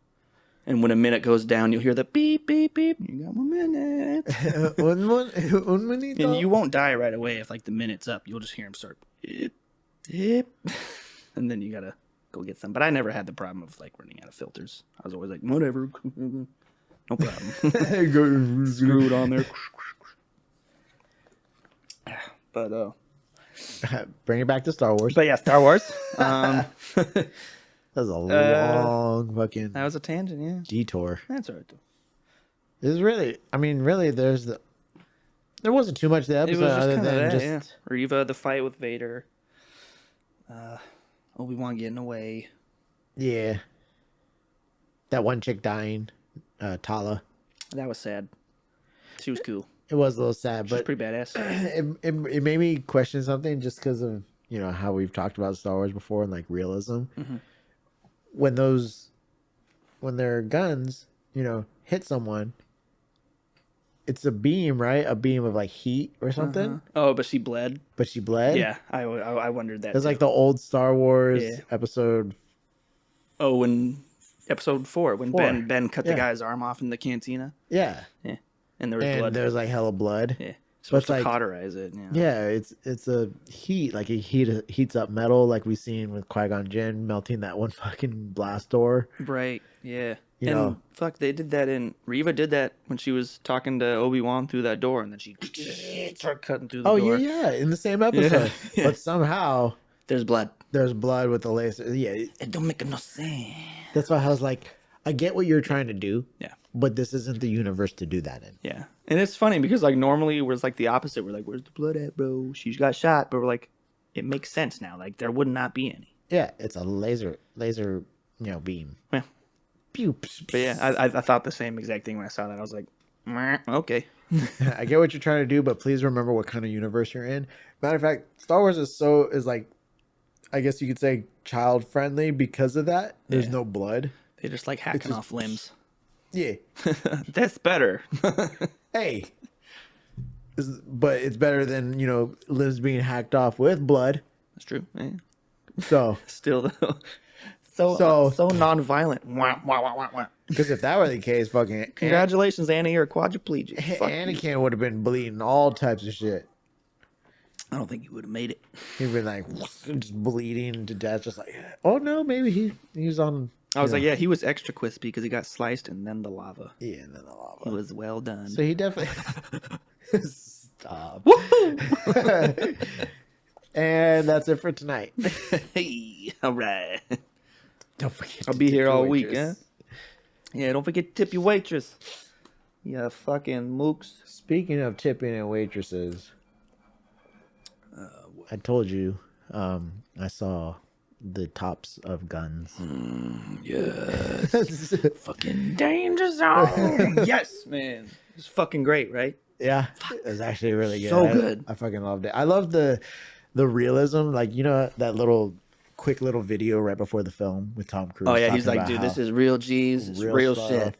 And when a minute goes down, you'll hear the beep, beep, beep. You got 1 minute. un minute. And you won't die right away if like the minute's up. You'll just hear them start beep, beep. And then you got to go get some. But I never had the problem of like running out of filters. I was always like, whatever. No problem. Screw it on there. But bring it back to Star Wars. But yeah, Star Wars. That was a long fucking. That was a tangent, yeah. Detour. That's all right though. It was really. I mean, really, there wasn't too much to the episode other than just yeah. Reva, the fight with Vader. Obi-Wan getting away. Yeah. That one chick dying, Tala. That was sad. She was cool. It was a little sad, but pretty badass. It made me question something just because of how we've talked about Star Wars before and like realism. Mm-hmm. When their guns, hit someone, it's a beam, right? A beam of like heat or something. Uh-huh. Oh, but she bled. Yeah, I wondered that. It was like the old Star Wars Yeah. episode. Oh, when episode 4, when Ben cut the guy's arm off in the cantina. Yeah. Yeah. And there was blood. There's like hella blood. Yeah. Supposed to cauterize it. Yeah, it's a heat. Like it heats up metal, like we seen with Qui-Gon Jinn melting that one fucking blast door. Right. Yeah. You know. Fuck, they did that Reva did that when she was talking to Obi-Wan through that door, and then she started cutting through the door. Oh yeah, in the same episode. Yeah. But somehow there's blood. There's blood with the laser. Yeah, it don't make no sense. That's why I was like, I get what you're trying to do. Yeah. But this isn't the universe to do that in. Yeah. And it's funny because like normally we're like the opposite. We're like, where's the blood at, bro? She got shot. But we're like, it makes sense now. Like there would not be any. Yeah, it's a laser, beam. Yeah. Pew. But yeah, I thought the same exact thing when I saw that. I was like, okay. I get what you're trying to do, but please remember what kind of universe you're in. Matter of fact, Star Wars is like, I guess you could say child friendly because of that. There's no blood. They just like hacking off limbs. Yeah. That's better. Hey. But it's better than, limbs being hacked off with blood. That's true. Yeah. So. Still, though. So non-violent. Because if that were the case, fucking... Congratulations, Annie, you're a quadriplegic. Anakin would have been bleeding all types of shit. I don't think he would have made it. He'd been like, just bleeding to death, just like, oh no, maybe he was on... I was like, yeah, he was extra crispy because he got sliced and then the lava. Yeah, and then the lava. It was well done. So he definitely... Stop. And that's it for tonight. Hey, all right. Don't forget I'll be here all week, huh? Yeah, don't forget to tip your waitress. Yeah, fucking mooks. Speaking of tipping and waitresses, I told you I saw the tops of guns. Yes. Fucking danger zone. Yes, man. It's fucking great, right? Yeah, it was actually really good. So good. I fucking loved it. I love the realism, like that quick little video right before the film with Tom Cruise. Oh yeah, he's like, dude, this is real G's, it's real shit.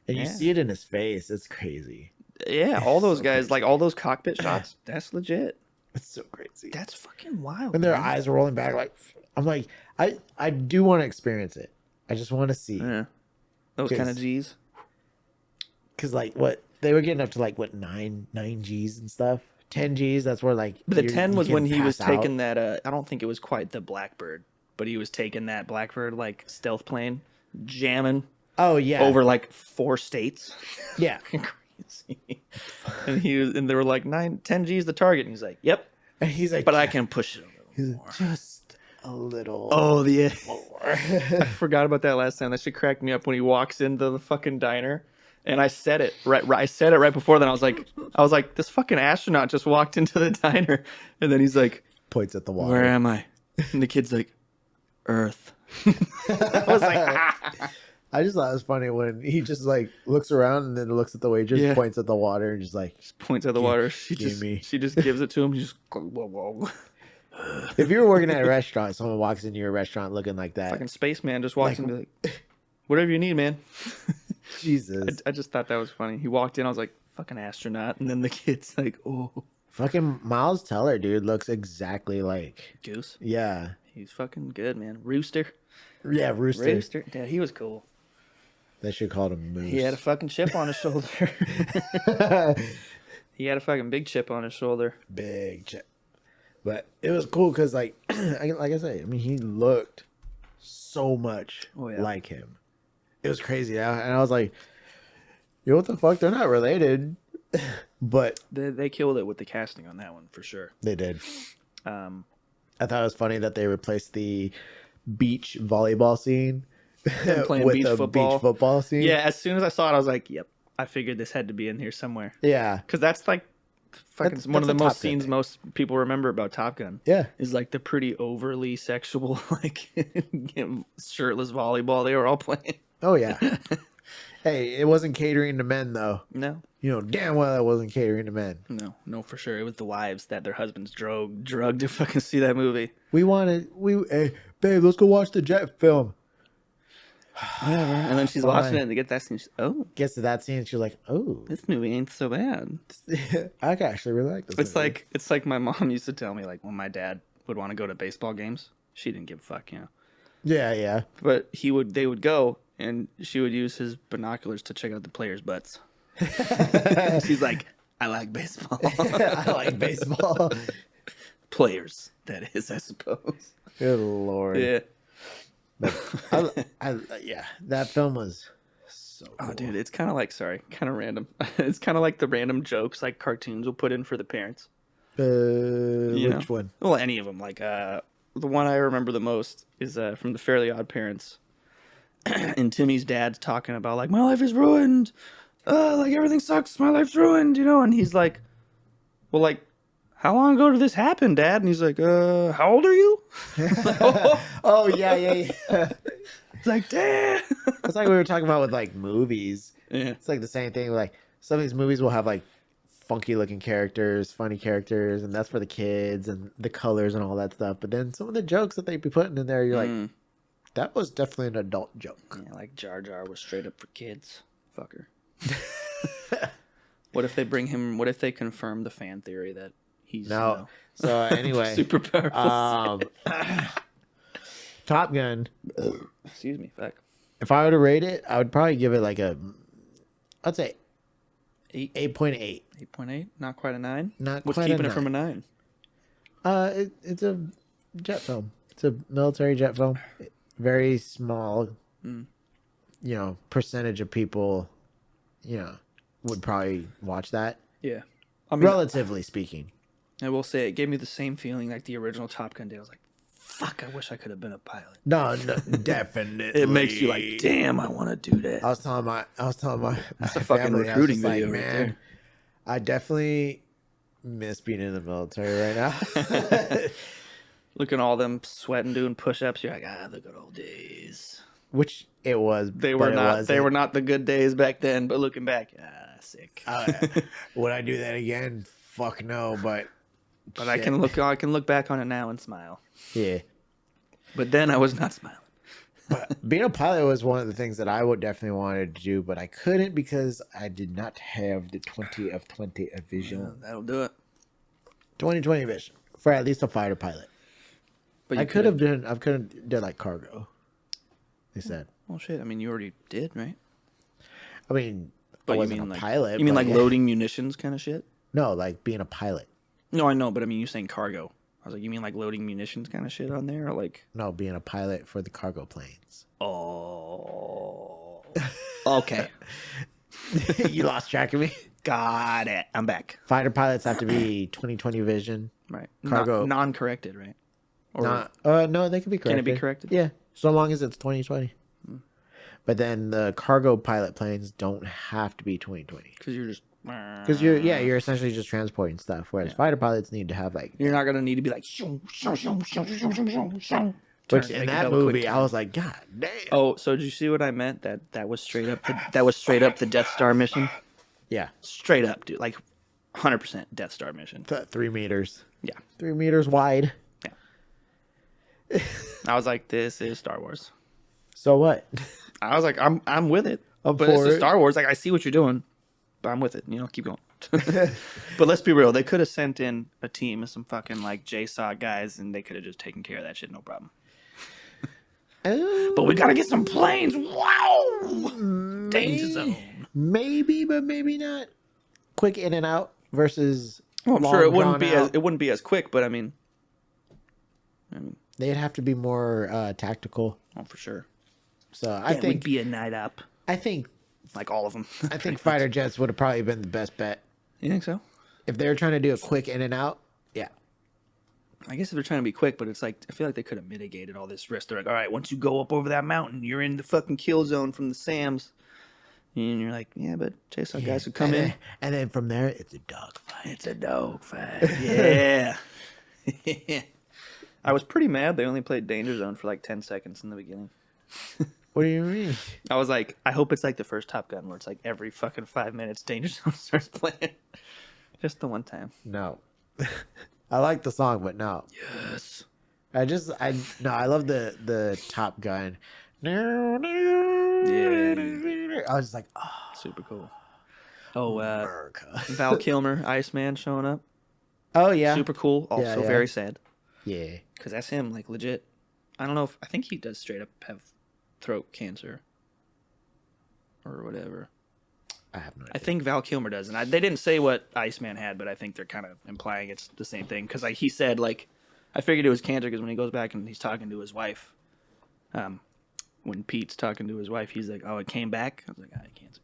And you see it in his face. It's crazy. Yeah, all those guys, crazy. Like all those cockpit shots, that's legit. It's so crazy. That's fucking wild. When their eyes are rolling back, like I'm like, I do want to experience it. I just want to see. Yeah. Those kind of G's. Because like what they were getting up to, like what 9 G's and stuff. 10 G's. That's where like. But the 10 was when he was taking that. I don't think it was quite the Blackbird, but he was taking that Blackbird like stealth plane, jamming. Oh yeah. Over like 4 states. Yeah. Crazy. And they were like 10 G's the target. And he's like, yep. And he's like, but I can push it a little more. Just a little. Oh yeah. More. I forgot about that last time. That shit cracked me up when he walks into the fucking diner. And I said it right. I said it right before then. I was like, this fucking astronaut just walked into the diner, and then he's like, points at the wall. Where am I? And the kid's like, Earth. I was like, I just thought it was funny when he just like looks around and then looks at the waitress, Yeah. points at the water, and just like, Just points at the Gi- water. gimme. She just gives it to him. He's just whoa, whoa. If you were working at a restaurant, someone walks into your restaurant looking like that, Fucking spaceman just walks Like- in and be like, whatever you need, man. Jesus. I just thought that was funny. He walked in, I was like, fucking astronaut. And then the kid's like, oh, Fucking Miles Teller, dude, looks exactly like. Goose. Yeah. He's fucking good, man. Rooster. Yeah, Rooster. Rooster. Yeah, he was cool. They should call him Moose. He had a fucking chip on his shoulder. He had a fucking big chip on his shoulder. Big chip. But it was cool because, like I said, I mean, he looked so much like him. It was crazy. And I was like, yo, what the fuck? They're not related. But They killed it with the casting on that one, for sure. they did. I thought it was funny that they replaced the beach volleyball scene Them playing with beach the football. beach football scene. Yeah, as soon as I saw it, I was like, yep. I figured this had to be in here somewhere. Yeah. Because that's like fucking That's one of the a Top most Gun scenes thing. most people remember about Top Gun. Yeah. Is like the pretty overly sexual, like shirtless volleyball they were all playing. Oh, yeah. Hey, it wasn't catering to men, though. No, You know damn well it wasn't catering to men. no, for sure. It was the wives that their husbands drugged to fucking see that movie. Hey, babe, let's go watch the jet film. Whatever. And then she's watching it and they get that scene. She's, oh, Gets to that scene, and she's like, oh, this movie ain't so bad. I actually really like this movie. It's like my mom used to tell me, like when my dad would want to go to baseball games, she didn't give a fuck, you know. Yeah. But they would go and she would use his binoculars to check out the players' butts. She's like, I like baseball. I like baseball. Players, that is, I suppose. Good Lord. Yeah. Yeah, that film was so cool. Oh, dude, it's kind of like, kind of random. It's kind of like the random jokes like cartoons will put in for the parents. Which one? Well, any of them. Like, the one I remember the most is from the Fairly Odd Parents. And Timmy's dad's talking about, like, my life is ruined. Like, everything sucks. My life's ruined, you know? And he's like, well, like, how long ago did this happen, Dad? And he's like, how old are you? Oh, yeah. It's like, Dad. It's like we were talking about with, like, movies. Yeah. It's like the same thing. Like, some of these movies will have, like, funky looking characters, funny characters, and that's for the kids and the colors and all that stuff. But then some of the jokes that they be putting in there, you're like, that was definitely an adult joke. Yeah, like Jar Jar was straight up for kids. Fucker. What if they confirm the fan theory that he's No. So anyway, super powerful? Top Gun. Excuse me, fuck. If I were to rate it, I would probably give it like I'd say 8.8. 8.8. 8.8? Not quite a 9? Not What's quite a keeping it 9. from a 9? It's a jet film. It's a military jet film. Very small, percentage of people, would probably watch that. Yeah. I mean, Relatively speaking. I will say it gave me the same feeling like the original Top Gun did. I was like, fuck, I wish I could have been a pilot. No, definitely. It makes you like, damn, I want to do that. I was telling my That's a fucking family, I was recruiting just video right man, there. I definitely miss being in the military right now. Looking at all them sweating, doing push-ups, you're like, the good old days. Which it was. They were not the good days back then, but looking back, sick. Would I do that again? Fuck no, but I can look back on it now and smile. Yeah. But then I was not smiling. But being a pilot was one of the things that I would definitely wanted to do, but I couldn't because I did not have the 20 of 20 of vision. Yeah, that'll do it. 20/20 vision for at least a fighter pilot. But I could have done like cargo. They said. Well, shit. I mean, you already did, right? I mean, But I you wasn't mean a like pilot. You mean but like loading munitions kind of shit? No, like being a pilot. No, I know, but I mean, you saying cargo. I was like, you mean like loading munitions kind of shit on there, or like? No, being a pilot for the cargo planes. Oh. Okay. You lost track of me. Got it. I'm back. Fighter pilots have to be 20/20 vision. Right. Cargo. Non-corrected, right? Or No, they can be corrected. can it be corrected? Yeah, so long as it's 20/20. But then the cargo pilot planes don't have to be 20/20. Because you're just. Because you're essentially just transporting stuff. Whereas fighter pilots need to have like. You're not gonna need to be like. Shoo, shoo, shoo, shoo, shoo, shoo, shoo, shoo. Which in that movie, I was like, God damn. Oh, so did you see what I meant? That was straight up. That was straight up the Death Star mission. Yeah. Straight up, dude. Like 100% Death Star mission. 3 meters. Yeah. 3 meters wide. Yeah. I was like, this is Star Wars. So what? I was like, I'm with it. I'm but for it's it. Star Wars. Like, I see what you're doing, but I'm with it. You know, keep going. But let's be real. They could have sent in a team of some fucking like JSOC guys, and they could have just taken care of that shit, no problem. But we gotta get some planes. Wow. Danger zone. Maybe, but maybe not. Quick in and out versus. Well, I'm long, sure it wouldn't drawn out. be as quick, but I mean, They'd have to be more tactical. oh, for sure. So I It think would be a night up, I think like all of them. I think fighter jets would have probably been the best bet You think so? if they were trying to do a quick in and out. Yeah, I guess if they're trying to be quick, but it's like I feel like they could have mitigated all this risk. They're like, all right, once you go up over that mountain, you're in the fucking kill zone from the SAMs, and you're like, yeah, but JSOC guys would come in, and then from there it's a dogfight. it's a dogfight. Yeah. I was pretty mad they only played Danger Zone for like 10 seconds in the beginning. What do you mean? I was like, I hope it's like the first Top Gun where it's like every fucking 5 minutes Danger Zone starts playing. Just the one time. No, I like the song, but no. Yes. I love the Top Gun. Yeah. I was just like, oh, Super cool. Oh, America. Val Kilmer, Iceman showing up. Oh yeah, Super cool. Also yeah. very sad. Yeah. Because that's him, like legit. I don't know if I think he does straight up have throat cancer or whatever. I have no idea. I think Val Kilmer does, and they didn't say what Iceman had, but I think they're kind of implying it's the same thing. Because like he said, like I figured it was cancer because when he goes back and he's talking to his wife, when Pete's talking to his wife, he's like, "Oh, it came back." I was like, "I had cancer."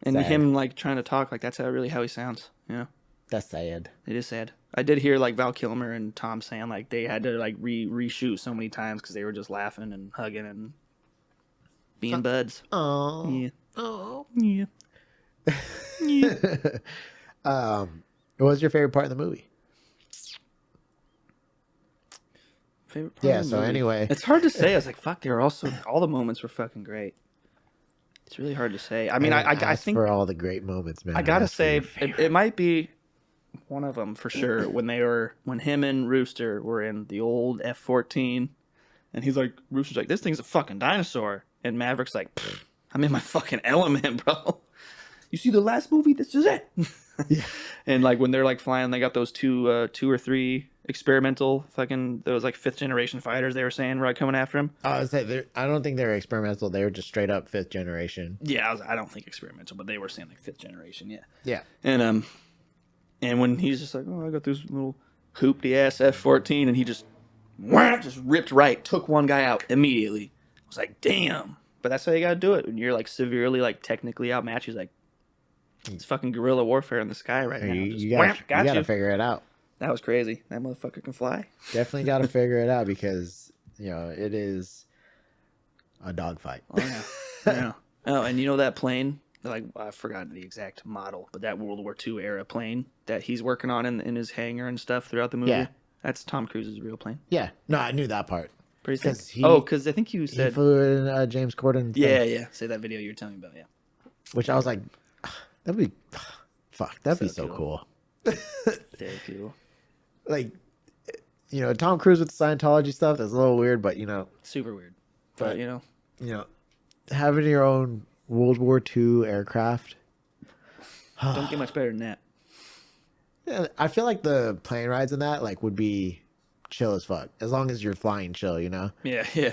And Sad. him like trying to talk like that's really how he sounds. You know, That's sad. it is sad. I did hear like Val Kilmer and Tom saying like they had to like reshoot so many times because they were just laughing and hugging and being buds. Oh. Yeah. Oh. Yeah. Yeah. What was your favorite part of the movie? Favorite part Yeah, of the so movie? anyway. It's hard to say. I was like, fuck, they were also all the moments were fucking great. It's really hard to say. I mean, I asked think for all the great moments, man. I gotta asked for say your favorite. it might be one of them for sure when him and Rooster were in the old F-14, and he's like, Rooster's like, this thing's a fucking dinosaur, and Maverick's like, I'm in my fucking element, bro. You see the last movie? This is it. Yeah. And like when they're like flying, they got those two or three experimental fucking those like 5th generation fighters they were saying were like coming after him. I would say I don't think they were experimental. They were just straight up 5th generation. Yeah, I don't think experimental, but they were saying like 5th generation. Yeah. Yeah. And when he's just like, oh, I got this little hoopty ass F-14, and he just ripped right, took one guy out immediately. I was like, damn. But that's how you gotta do it when you're like severely like technically outmatched. He's like, it's fucking guerrilla warfare in the sky right now. You gotta figure it out. That was crazy. That motherfucker can fly. Definitely gotta figure it out because it is a dogfight. Oh yeah. Yeah. Oh, and you know that plane? Like I forgot the exact model, but that World War II era plane that he's working on in his hangar and stuff throughout the movie. Yeah. That's Tom Cruise's real plane. Yeah. No, I knew that part. Pretty sick. 'Cause Because I think you He said flew in James Corden. yeah, yeah. Say that video you were telling me about, yeah. Which I was like, that'd be, fuck, that'd be so So cool. Very cool. Like, Tom Cruise with the Scientology stuff, that's a little weird, but, Super weird. But having your own World War II aircraft. don't get much better than that. Yeah, I feel like the plane rides in that, like, would be chill as fuck. As long as you're flying chill, Yeah, yeah.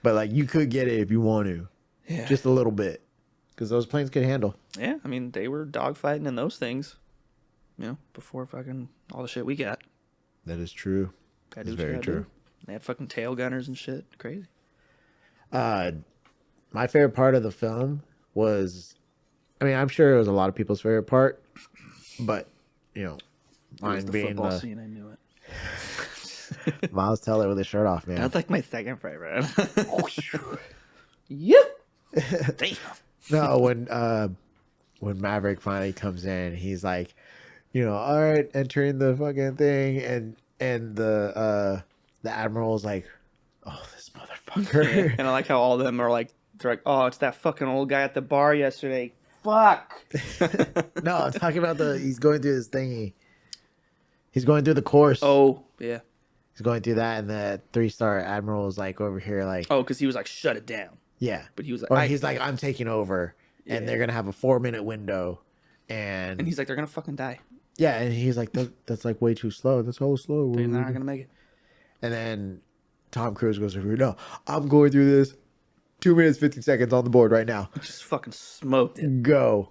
But, like, you could get it if you want to. Yeah. Just a little bit. Because those planes could handle. Yeah, I mean, they were dogfighting in those things, before fucking all the shit we got. That is true. Gotta That's do what you very gotta true. do. They had fucking tail gunners and shit. Crazy. My favorite part of the film was, I'm sure it was a lot of people's favorite part, but, It was mine the being football the scene, I knew it. Miles Teller with his shirt off, man. That's like my second favorite. Yep. Damn. No, when Maverick finally comes in, he's like, all right, entering the fucking thing, and the the admiral is like, "Oh, this Yeah. motherfucker." And I like how all of them are like, they're like, oh, it's that fucking old guy at the bar yesterday. Fuck. No, I'm talking about he's going through this thingy. He's going through the course. Oh, yeah. He's going through that, and the 3-star admiral is like over here, like, Oh, because he was like, shut it down. yeah. But he was like, Or he's like, I'm taking over, Yeah. and they're gonna have a 4-minute window, and he's like, they're gonna fucking die. yeah, and he's like, that's like way too slow. That's all slow. They're not gonna make it. And then Tom Cruise goes over here. No, I'm going through this. 2 minutes 15 seconds on the board right now. Just fucking smoked it. Go.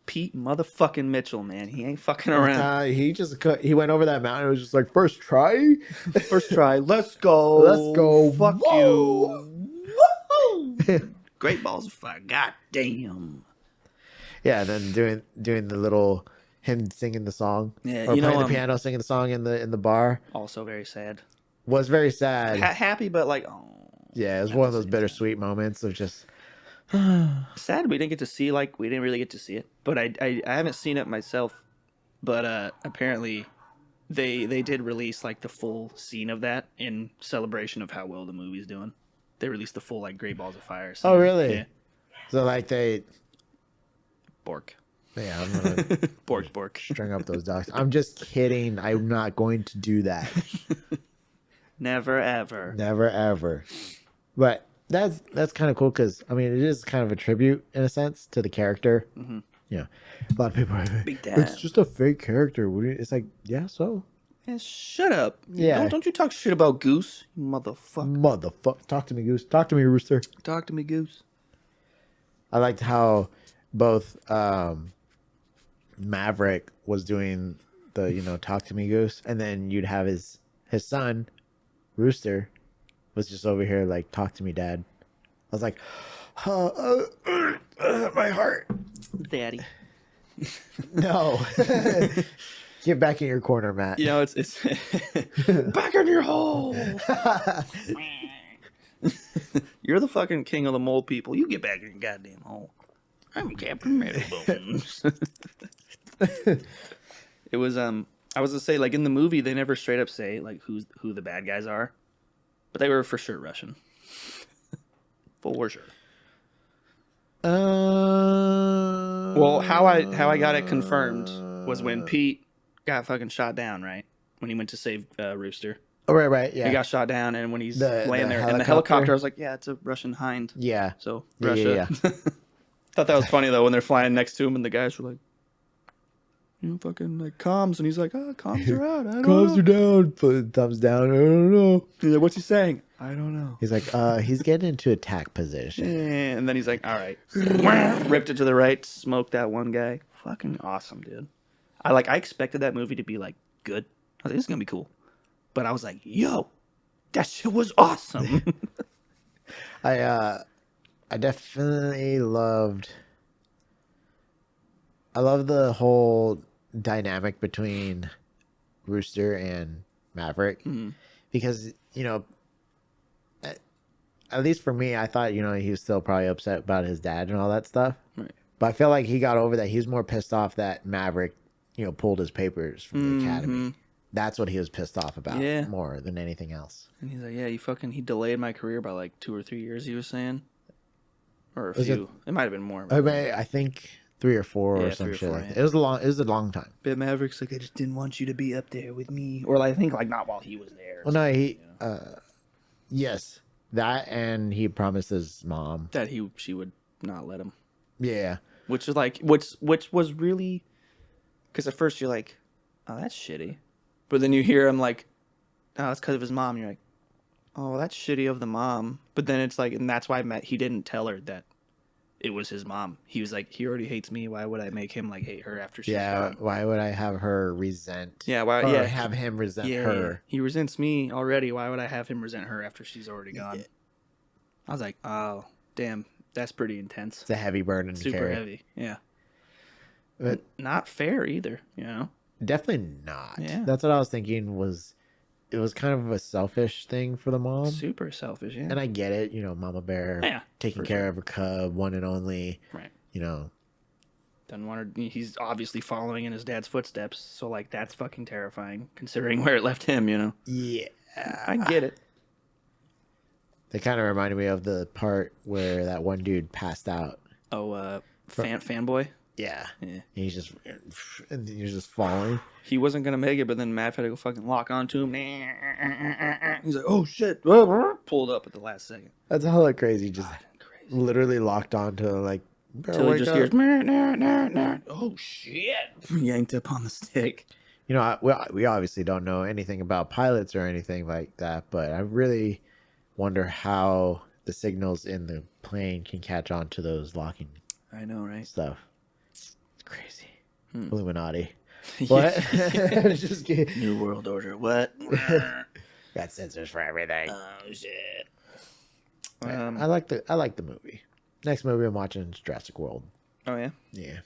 Pete motherfucking Mitchell, man. He ain't fucking around. He went over that mountain. It was just like first try. First try. Let's go. Let's go. Fuck Whoa. you. Great balls of fire. God damn. Yeah, and then doing the little him singing the song. Yeah, or playing the piano, singing the song in the bar. Also very sad. Was very sad. Happy, but like, oh. Yeah, it was one of those bittersweet moments of just. Sad we didn't really get to see it, but I haven't seen it myself, but apparently they did release like the full scene of that in celebration of how well the movie's doing. They released the full like Great Balls of Fire scene. Oh really? Yeah. So like they Bork. Yeah, I'm gonna Bork. string up those dogs. I'm just kidding. I'm not going to do that. Never ever. Never ever. But that's kind of cool because I mean it is kind of a tribute in a sense to the character. Mm-hmm. Yeah, a lot of people are like, Big time. it's just a fake character. It's like, yeah, so Yeah, shut up. Yeah. Don't you talk shit about Goose, you motherfucker. motherfucker. Talk to me, Goose. Talk to me, Rooster. Talk to me, Goose. I liked how both Maverick was doing the talk to me, Goose, and then you'd have his son, Rooster, was just over here like, talk to me, Dad. I was like, my heart. Daddy. No. Get back in your corner, Matt. You know, it's back in your hole. You're the fucking king of the mole people. You get back in your goddamn hole. I'm Captain Metalbones. It was I was gonna say, like, in the movie they never straight up say like who the bad guys are, but they were for sure Russian. For sure. Well, how I got it confirmed was when Pete got fucking shot down, right? When he went to save Rooster. Oh, right, yeah. He got shot down, and when he's The laying there in the helicopter? helicopter, I was like, yeah, it's a Russian hind. Yeah. So, Yeah, Russia. yeah. Thought that was funny, though, when they're flying next to him, and the guys were like, fucking, like, comms, and he's like, comms are out, I don't Calms know. are down. Put thumbs down. I don't know. He's like, what's he saying? I don't know. He's like, he's getting into attack position. And then he's like, all right. Ripped it to the right, smoked that one guy. Fucking awesome, dude. I expected that movie to be, like, good. I was like, this is going to be cool. But I was like, yo, that shit was awesome. I definitely loved. I love the whole dynamic between Rooster and Maverick because at least for me, I thought he was still probably upset about his dad and all that stuff. Right. But I feel like he got over that. He was more pissed off that Maverick, pulled his papers from the academy. That's what he was pissed off about more than anything else. And he's like, yeah, he delayed my career by like 2 or 3 years, he was saying. Or a Was few. It might have been more. I think 3 or 4 or some 3 or shit. 4, Like that. yeah. It was a long time. But Maverick's like, I just didn't want you to be up there with me. Or I think like not while he was there. Well, no, yes, that, and he promised his mom That she would not let him. Yeah. Which is like, which was really, because at first you're like, oh, that's shitty. But then you hear him like, oh, it's because of his mom. You're like, oh, well, that's shitty of the mom. But then it's like, and that's why he didn't tell her that it was his mom. He was like, he already hates me. Why would I make him like hate her after she's gone? Why would I have her resent? Yeah, why? Or Yeah, have him resent her. He resents me already. Why would I have him resent her after she's already gone? Yeah. I was like, oh, damn, that's pretty intense. It's a heavy burden to Super carry. heavy. Yeah. But not fair either, Definitely not. Yeah. That's what I was thinking. It was kind of a selfish thing for the mom. Super selfish, yeah. And I get it, Mama Bear taking care of her cub, one and only. Right. Doesn't want her. He's obviously following in his dad's footsteps, so like that's fucking terrifying, considering where it left him. Yeah. I get it. They kind of reminded me of the part where that one dude passed out. Oh, fanboy. Yeah. Yeah. He's just falling. He wasn't gonna make it, but then Matt had to go fucking lock onto him. He's like, "Oh shit!" Pulled up at the last second. That's hella crazy. Just Crazy. literally locked onto like. Till he just hears, "Oh shit!" Yanked up on the stick. You know, we obviously don't know anything about pilots or anything like that, but I really wonder how the signals in the plane can catch on to those locking I know, right? stuff. It's crazy. Illuminati. What? Just kidding. New World Order. What? Got sensors for everything. Oh shit. I like the movie. Next movie I'm watching is Jurassic World. Oh yeah. Yeah.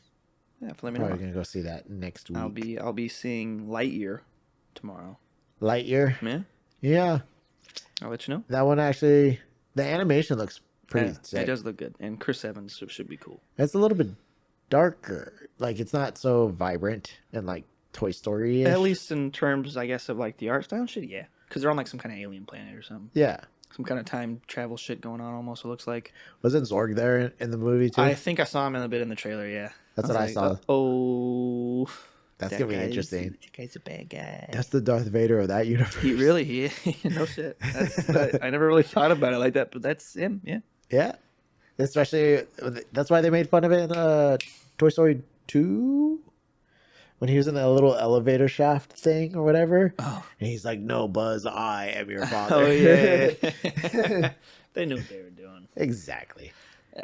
Yeah. Let me Probably know. gonna go see that next week. I'll be seeing Lightyear tomorrow. Lightyear. Yeah. Yeah. I'll let you know. That one actually, the animation looks pretty sick. It does look good, and Chris Evans should be cool. It's a little bit darker. Like it's not so vibrant and like Toy Story. At least in terms, I guess, of like the art style and shit. Yeah, because they're on like some kind of alien planet or something. Yeah. Some kind of time travel shit going on. Almost it looks like. Wasn't Zorg there in the movie too? I think I saw him in a bit in the trailer. Yeah. That's what I saw. Oh. That's gonna be interesting. That guy's a bad guy. That's the Darth Vader of that universe. He no shit. I never really thought about it like that, but that's him. Yeah. Yeah. Especially that's why they made fun of it in Toy Story 2 when he was in that little elevator shaft thing or whatever. Oh. And he's like, "No, Buzz, I am your father." Oh yeah. They knew what they were doing. Exactly.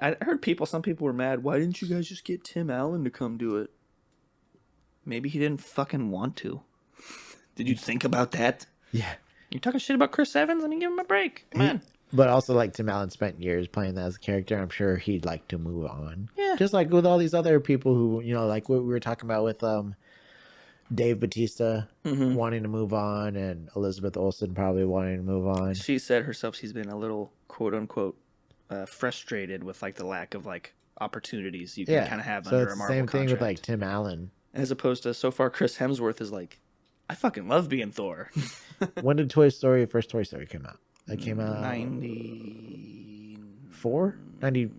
I heard some people were mad. Why didn't you guys just get Tim Allen to come do it? Maybe he didn't fucking want to. Did you think about that? Yeah. You're talking shit about Chris Evans? I mean, give him a break. Come on. But also, like, Tim Allen spent years playing that as a character. I'm sure he'd like to move on. Yeah. Just like with all these other people who, you know, like what we were talking about with Dave Bautista wanting to move on and Elizabeth Olsen probably wanting to move on. She said herself she's been a little, quote unquote, frustrated with, like, the lack of, like, opportunities you can kind of have under a Marvel same contract. thing with, like, Tim Allen. As opposed to, so far, Chris Hemsworth is like, I fucking love being Thor. When did first Toy Story come out? That came out 94? 90.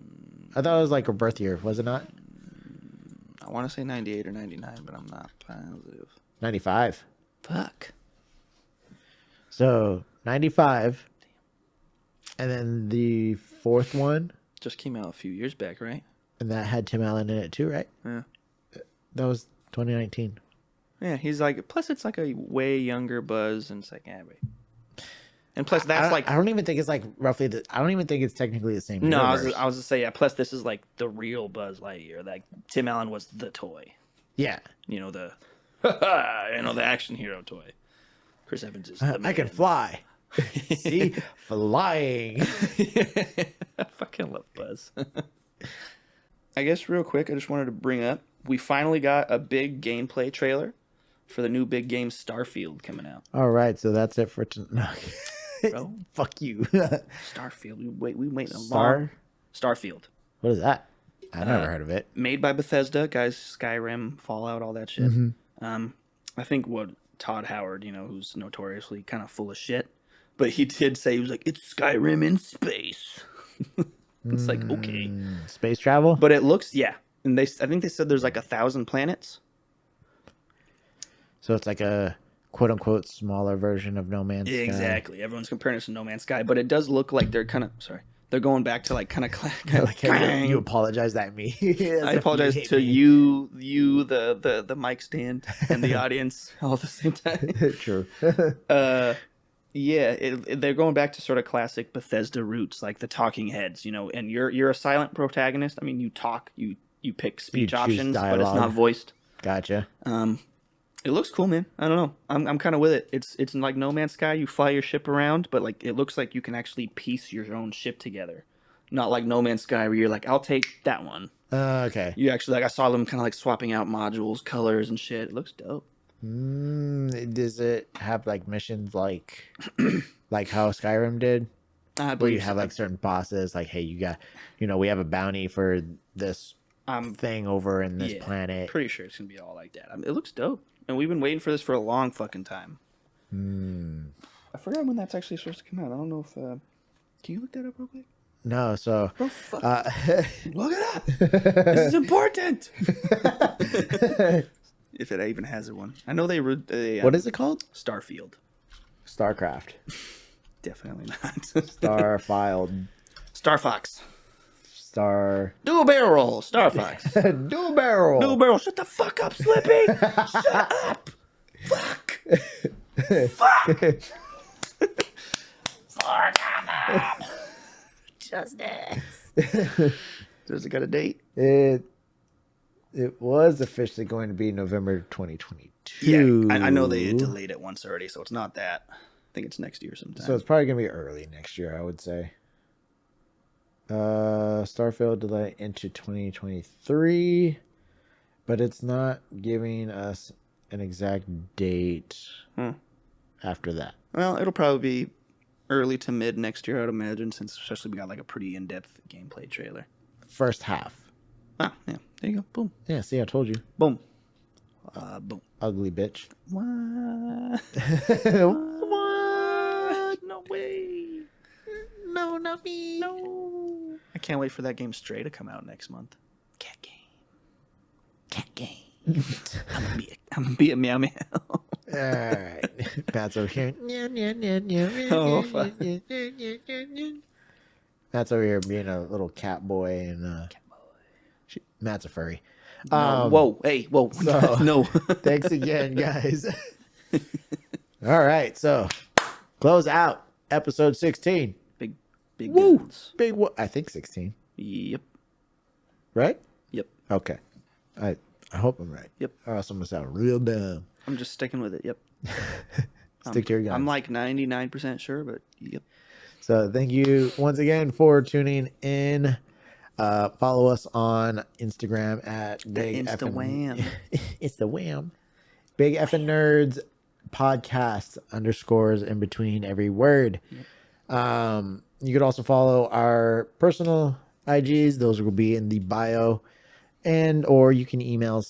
I thought it was like a birth year, was it not? I want to say 98 or 99, but I'm not positive. 95. Fuck. So 95. And then the fourth one, Just came out a few years back, right? and that had Tim Allen in it too, right? Yeah. That was 2019. Yeah, he's like, plus it's like a way younger Buzz, and it's like, yeah, wait. And plus that's like, I don't even think it's like roughly I don't even think it's technically the same. no, universe. I was to say, yeah, plus this is like the real Buzz Lightyear. Like, Tim Allen was the toy. Yeah. You know, the action hero toy. Chris Evans is the man. I can fly. See? Flying. I fucking love Buzz. I guess real quick, I just wanted to bring up, we finally got a big gameplay trailer for the new big game Starfield coming out. All right, so that's it for tonight. Bro. Fuck you. Starfield. We wait a long... Starfield. What is that? I never heard of it. Made by Bethesda, guys. Skyrim, Fallout, all that shit. I think what Todd Howard, you know, who's notoriously kind of full of shit, but he did say, he was like, it's Skyrim in space. It's like, okay. Space travel? But it looks, yeah. And I think they said there's like 1,000 planets. So it's like a quote unquote smaller version of No Man's Sky. Exactly. Everyone's comparing it to No Man's Sky, but it does look like they're kind of, they're going back to like kind of Like you apologize at me. I apologize to you, the mic stand, and the audience all at the same time. True. Yeah, they're going back to sort of classic Bethesda roots, like the talking heads, you know. And you're a silent protagonist. I mean, you talk, you pick speech options, but it's not voiced. Gotcha. It looks cool, man. I don't know. I'm kind of with it. It's like No Man's Sky. You fly your ship around, but like it looks like you can actually piece your own ship together. Not like No Man's Sky where you're like, I'll take that one. Okay. You actually, like, I saw them kind of like swapping out modules, colors, and shit. It looks dope. Does it have like missions like like how Skyrim did? Where you have like certain bosses, like, hey, you got, you know, we have a bounty for this thing over in this planet. Pretty sure it's gonna be all like that. I mean, it looks dope, and we've been waiting for this for a long fucking time. I forgot when that's actually supposed to come out. I don't know if... can you look that up real quick? No, so... Bro, fuck. Look it up. This is important. If it even has one. I know they... what is it called? Starfield. StarCraft. Definitely not. Starfield. Star Fox. Do a barrel roll. Star Fox. Do a barrel. Do a barrel. Shut the fuck up, Slippy. Shut up. Fuck. Fuck. Justice. Does it got a date? It was officially going to be November 2022. Yeah, I know they delayed it once already, so it's not that. I think it's next year sometime. So it's probably going to be early next year, I would say. Starfield delay into 2023, but it's not giving us an exact date after that. Well, it'll probably be early to mid next year, I'd imagine, since especially we got like a pretty in-depth gameplay trailer. First half. Ah, yeah. There you go. Boom. Yeah, see, I told you. Boom. Boom. Ugly bitch. What? What? No way. No, not me. No. I can't wait for that game Stray to come out next month. Cat game. I'm gonna be a meow meow. All right. Pat's over here. Oh, fuck. Matt's over here being a little cat boy, and Matt's a furry. Whoa, hey, whoa. So, no. Thanks again, guys. All right, so close out episode 16. Big Woo! guns. Big I think 16. Yep. Right? Yep. Okay. I hope I'm right. Yep. Or else I'm gonna sound real dumb. I'm just sticking with it. Yep. Stick to your guns. I'm like 99% sure, but yep. So thank you once again for tuning in. Follow us on Instagram at Big Insta-wham. It's the wham. Big Effin Nerds podcast _ in between every word. Yep. You could also follow our personal IGs. Those will be in the bio. Or you can email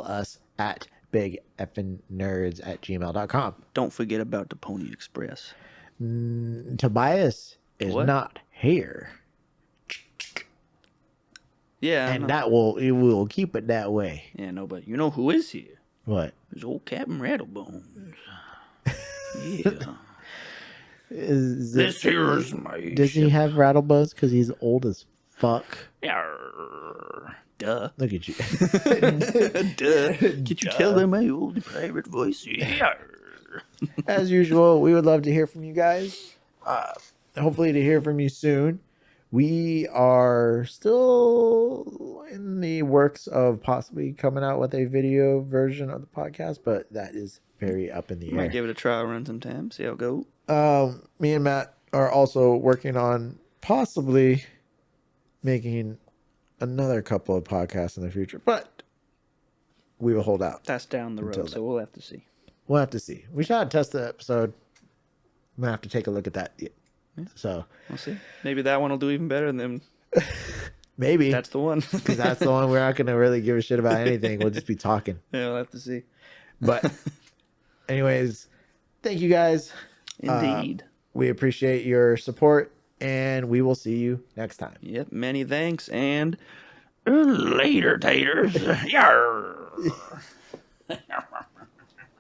us at bigeffinnerds@gmail.com. Don't forget about the Pony Express. Tobias is not here. Yeah. And we will keep it that way. Yeah, no, but you know who is here? What? It's old Captain Rattlebones. Yeah. This here's my... Does he have rattlebones? Because he's old as fuck. Yarr. Duh. Look at you. Duh. Can't you tell them my old pirate voice? Yarr. As usual, we would love to hear from you guys. Hopefully to hear from you soon. We are still in the works of possibly coming out with a video version of the podcast, but that is very up in the air. Might give it a trial run sometime, see how it goes. Me and Matt are also working on possibly making another couple of podcasts in the future, but we will hold out. That's down the road, so we'll have to see. We'll have to see. We shot a test episode. I'm going to have to take a look at that. Yeah. So we'll see. Maybe that one will do even better than maybe that's the one. Because that's the one we're not going to really give a shit about anything. We'll just be talking. Yeah, we'll have to see. But anyways, thank you guys. Indeed. We appreciate your support, and we will see you next time. Yep. Many thanks, and later, taters. Yarr.